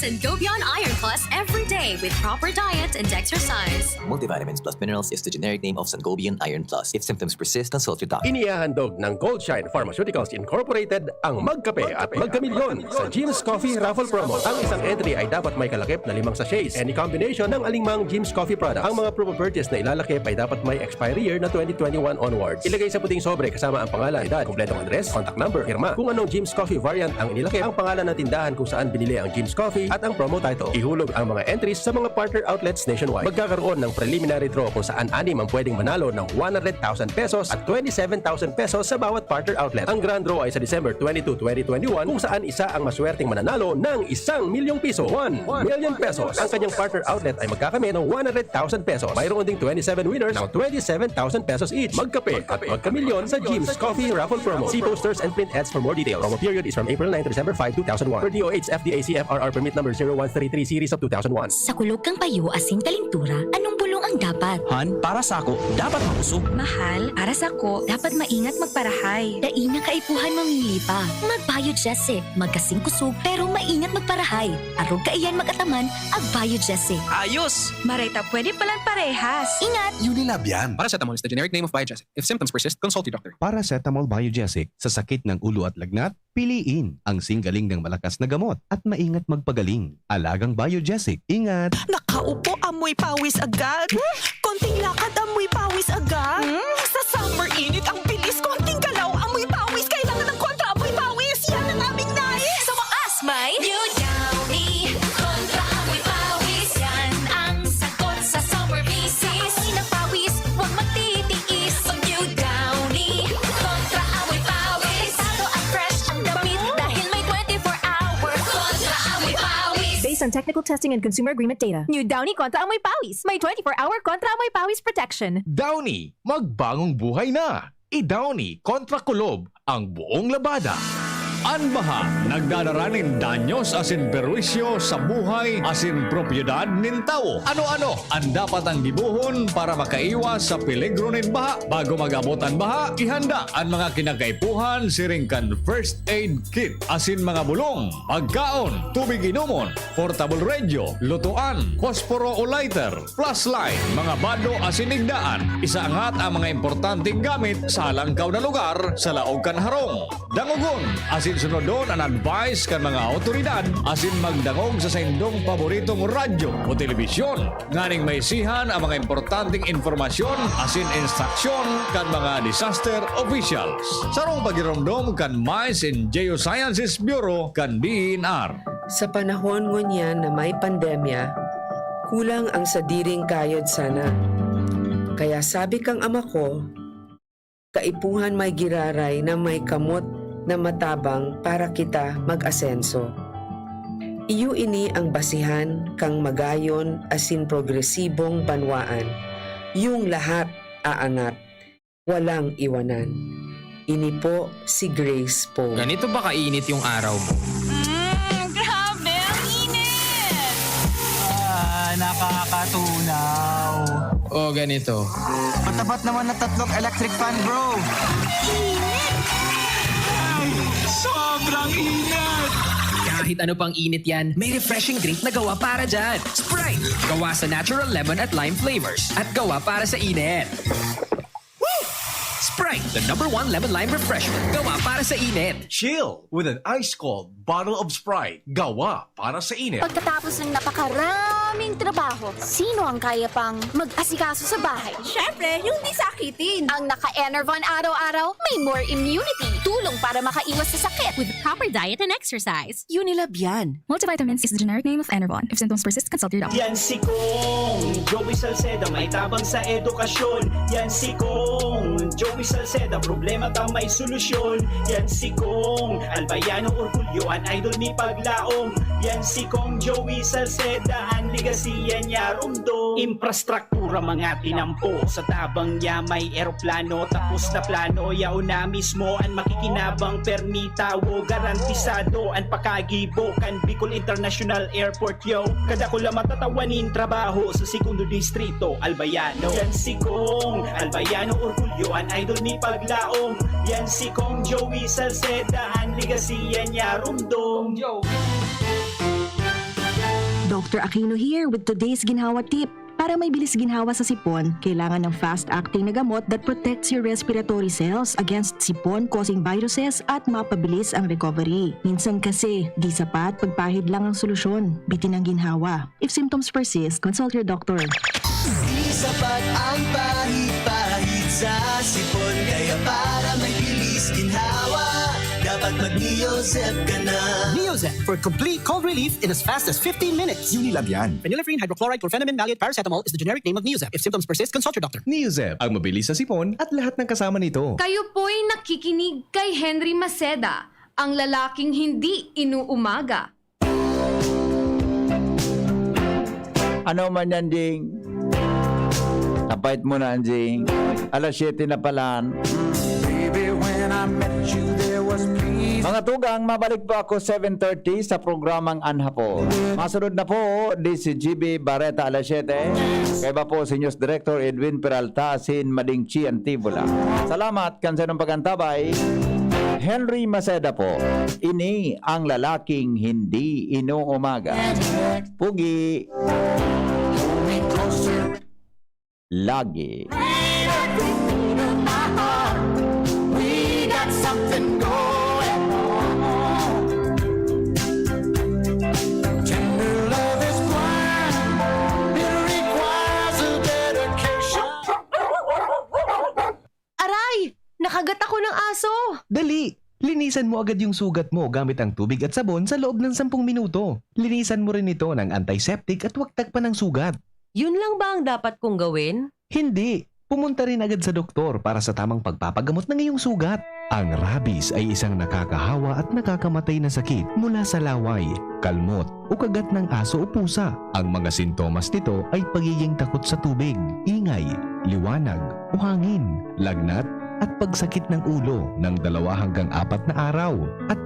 Sangobion Iron Plus every day with proper diet and exercise.
Multivitamins plus minerals is the generic name of Sangobion Iron Plus. If symptoms persist, consult your doctor.
Inihahandog ng Goldshine Pharmaceuticals Incorporated ang Magkape at Magkamilyon sa Jim's Coffee Raffle Promo. Ang isang entry ay dapat may kalakip na 5 sachets. Any combination ng alingmang Jim's Coffee products. Ang mga promo purchase na ilalakip ay dapat may expiry year na 2021 onwards. Ilagay sa puting sobre kasama ang pangalan, edad, kumpletong address, contact number, firma. Kung anong Jim's Coffee variant ang inilakip, ang pangalan ng tindahan kung saan binili ang Jim's Coffee at ang promo title. Ihulog ang mga entries sa mga partner outlets nationwide. Magkakaroon ng preliminary draw kung saan 6 ang pwedeng manalo ng 100,000 pesos at 27,000 pesos sa bawat partner outlet. Ang grand draw ay sa December 22, 2021 kung saan isa ang maswerteng mananalo ng 1,000,000 piso. 1 million pesos. Ang kanyang partner outlet ay magkakamit ng 100,000 pesos. Mayroon ding 27 winners ng 27,000 pesos each. Magkape at magkamilyon sa Jim's Coffee Raffle Promo. See posters and print ads for more details. Promo period is from April 9 to December 5, 2001. Per DOH FDA CFRR permit number 0133 series of 2001.
Sa kulog kang payo asin kalintura, anong bulong ang dapat?
Han, para sa ako, dapat mausog.
Mahal, para sa ko, dapat maingat magparahay. Daina kaipuhan mamili pa. Mag-Biojessic, magkasing kusog, pero maingat magparahay. Arog kaiyan mag-ataman, ag-Biojessic.
Ayos!
Marita, pwede palang parehas. Ingat!
Unilab yan.
Paracetamol is the generic name of Biojessic. If symptoms persist, consult your doctor.
Paracetamol Biojessic sa sakit ng ulo at lagnat, piliin ang singgaling ng malakas na gamot at maingat magpagaling. Alagang Biojessic. Ingat!
Nakaupo, amoy pawis agad. Konting lakad, amoy pawis agad. Sa summer init, ang bilis. Konting galaw, amoy pawis. Kailangan ng kontra, amoy pawis. Yan ang aming nais. Sa wakas, may New Downy kontra amoy pawis. Yan ang sagot sa summer bisis. Amoy ng pawis, huwag magtitiis. Pag New Downy kontra amoy pawis. Talo at fresh ang damit dahil may 24 hours. Kontra amoy pawis.
Based on technical testing and consumer agreement data, New Downy Kontra Amoy Pawis. May 24-hour Kontra Amoy Pawis protection.
Downy, magbagong buhay na. I-Downy kontra kulob ang buong labada. Anbaha, nagdadaranin danyos asin perwisyo sa buhay asin propiedad nin tao. Ano-ano ang dapat ang gibuhon para makaiwas sa peligro nin baha? Bago mag-abot ang baha, ihanda ang mga kinakaipuhan siring kan first aid kit asin mga bulong, pagkaon, tubig inumon, portable radio, lutuan, posporo o lighter, flashlight, mga bado asin igdaan. Isaangat ang mga importanteng gamit sa langkaw na lugar sa laog kan harong. Dangugon asin sunodon ang advice kan mga otoridad asin magdangog sa saindong paboritong radyo o telebisyon. Nganing may sihan ang mga importanteng informasyon asin instruksyon kan mga disaster officials. Sarong pagiromdom kan Mines and Geosciences Bureau kan DNR.
Sa panahon ngunyan na may pandemya, kulang ang sadiring kayod sana. Kaya sabi kang ama ko, kaipuhan may giraray na may kamot na matabang para kita mag-asenso. Iyo ini ang basihan kang magayon asin progresibong banwaan. Yung lahat aangat, walang iwanan. Ini po si Grace po.
Ganito ba kainit yung araw mo?
Grabe, ang init!
Nakakatunaw. O ganito. Matapat naman na tatlong electric fan, bro.
Sobrang init!
Kahit ano pang init yan, may refreshing drink na gawa para dyan. Sprite! Gawa sa natural lemon at lime flavors. At gawa para sa init. Sprite, the #1 lemon-lime refreshment. Gawa para sa init.
Chill with an ice-cold bottle of Sprite. Gawa para sa init.
Pagkatapos ng napakaraming trabaho, sino ang kaya pang mag-asikaso sa bahay?
Siyempre, yung di sakitin.
Ang naka-Enervon araw-araw, may more immunity. Tulong para makaiwas sa sakit.
With proper diet and exercise.
Unilab yan. Multivitamins is the generic name of Enervon. If symptoms persist, consult your doctor.
Yan si Kong Joey Salceda, may tabang sa edukasyon. Yan si Kong Joey Salceda, problema tang may solusyon. Yan si Kong Albayano Orgulyo, an idol ni Paglaom. Yan si Kong Joey Salceda, ang ligasiya niya rumdo. Infrastruktura mga tinampo, sa tabang niya may eroplano. Tapos na plano, yaw na mismo ang makikinabang permitawo. Garantisado ang pakagibo kan Bicol International Airport yo. Kada ko lang matatawanin trabaho sa segundo distrito Albayano. Yan si Kong Albayano Orgulyo, an idol ni Paglaom. Yan si Kong Joey Salceda, ang ligasiya niya rumdong.
Dr. Aquino here with today's ginhawa tip. Para may bilis ginhawa sa sipon, kailangan ng fast-acting na gamot that protects your respiratory cells against sipon-causing viruses at mapabilis ang recovery. Minsan kasi, di sapat pagpahid lang ang solusyon. Bitin ang ginhawa. If symptoms persist, consult your doctor.
Di sapat ang pahid-pahid sa sipon, kaya para may bilis ginhawa, dapat mag-Neozep ka na.
Neozep for complete cold relief in as fast as 15 minutes.
Unilab yan.
Phenylephrine, hydrochloride, chlorpheniramine, maleate, paracetamol is the generic name of Neozep. If symptoms persist, consult your doctor.
Neozep, ang mabilis sa sipon at lahat ng kasama nito.
Kayo po'y nakikinig kay Henry Maceda, ang lalaking hindi inuumaga.
Ano man yan, Jing? Kapait mo na, Jing. Alas 7 na palan. Mga tugang, mabalik po ako 7:30 sa programang Anhapo. Masunod na po di si GB Barreta alas 7. Kaya ba po si News Director Edwin Peralta sin Madingchi Antibula. Salamat kansa ng pagantabay. Henry Maceda po. Ini ang lalaking hindi inuumaga. Pugi. Lagi.
We got something going on. Tender love is blind. It requires a dedication.
Aray! Nakagat ako ng aso!
Dali! Linisan mo agad yung sugat mo gamit ang tubig at sabon sa loob ng 10 minuto. Linisan mo rin ito ng antiseptic at huwag takpan ng sugat.
Yun lang ba ang dapat kong gawin?
Hindi! Pumunta rin agad sa doktor para sa tamang pagpapagamot ng iyong sugat. Ang rabies ay isang nakakahawa at nakakamatay na sakit mula sa laway, kalmot o kagat ng aso o pusa. Ang mga sintomas nito ay pagiging takot sa tubig, ingay, liwanag o hangin, lagnat, at pagsakit ng ulo ng 2 hanggang 4 na araw at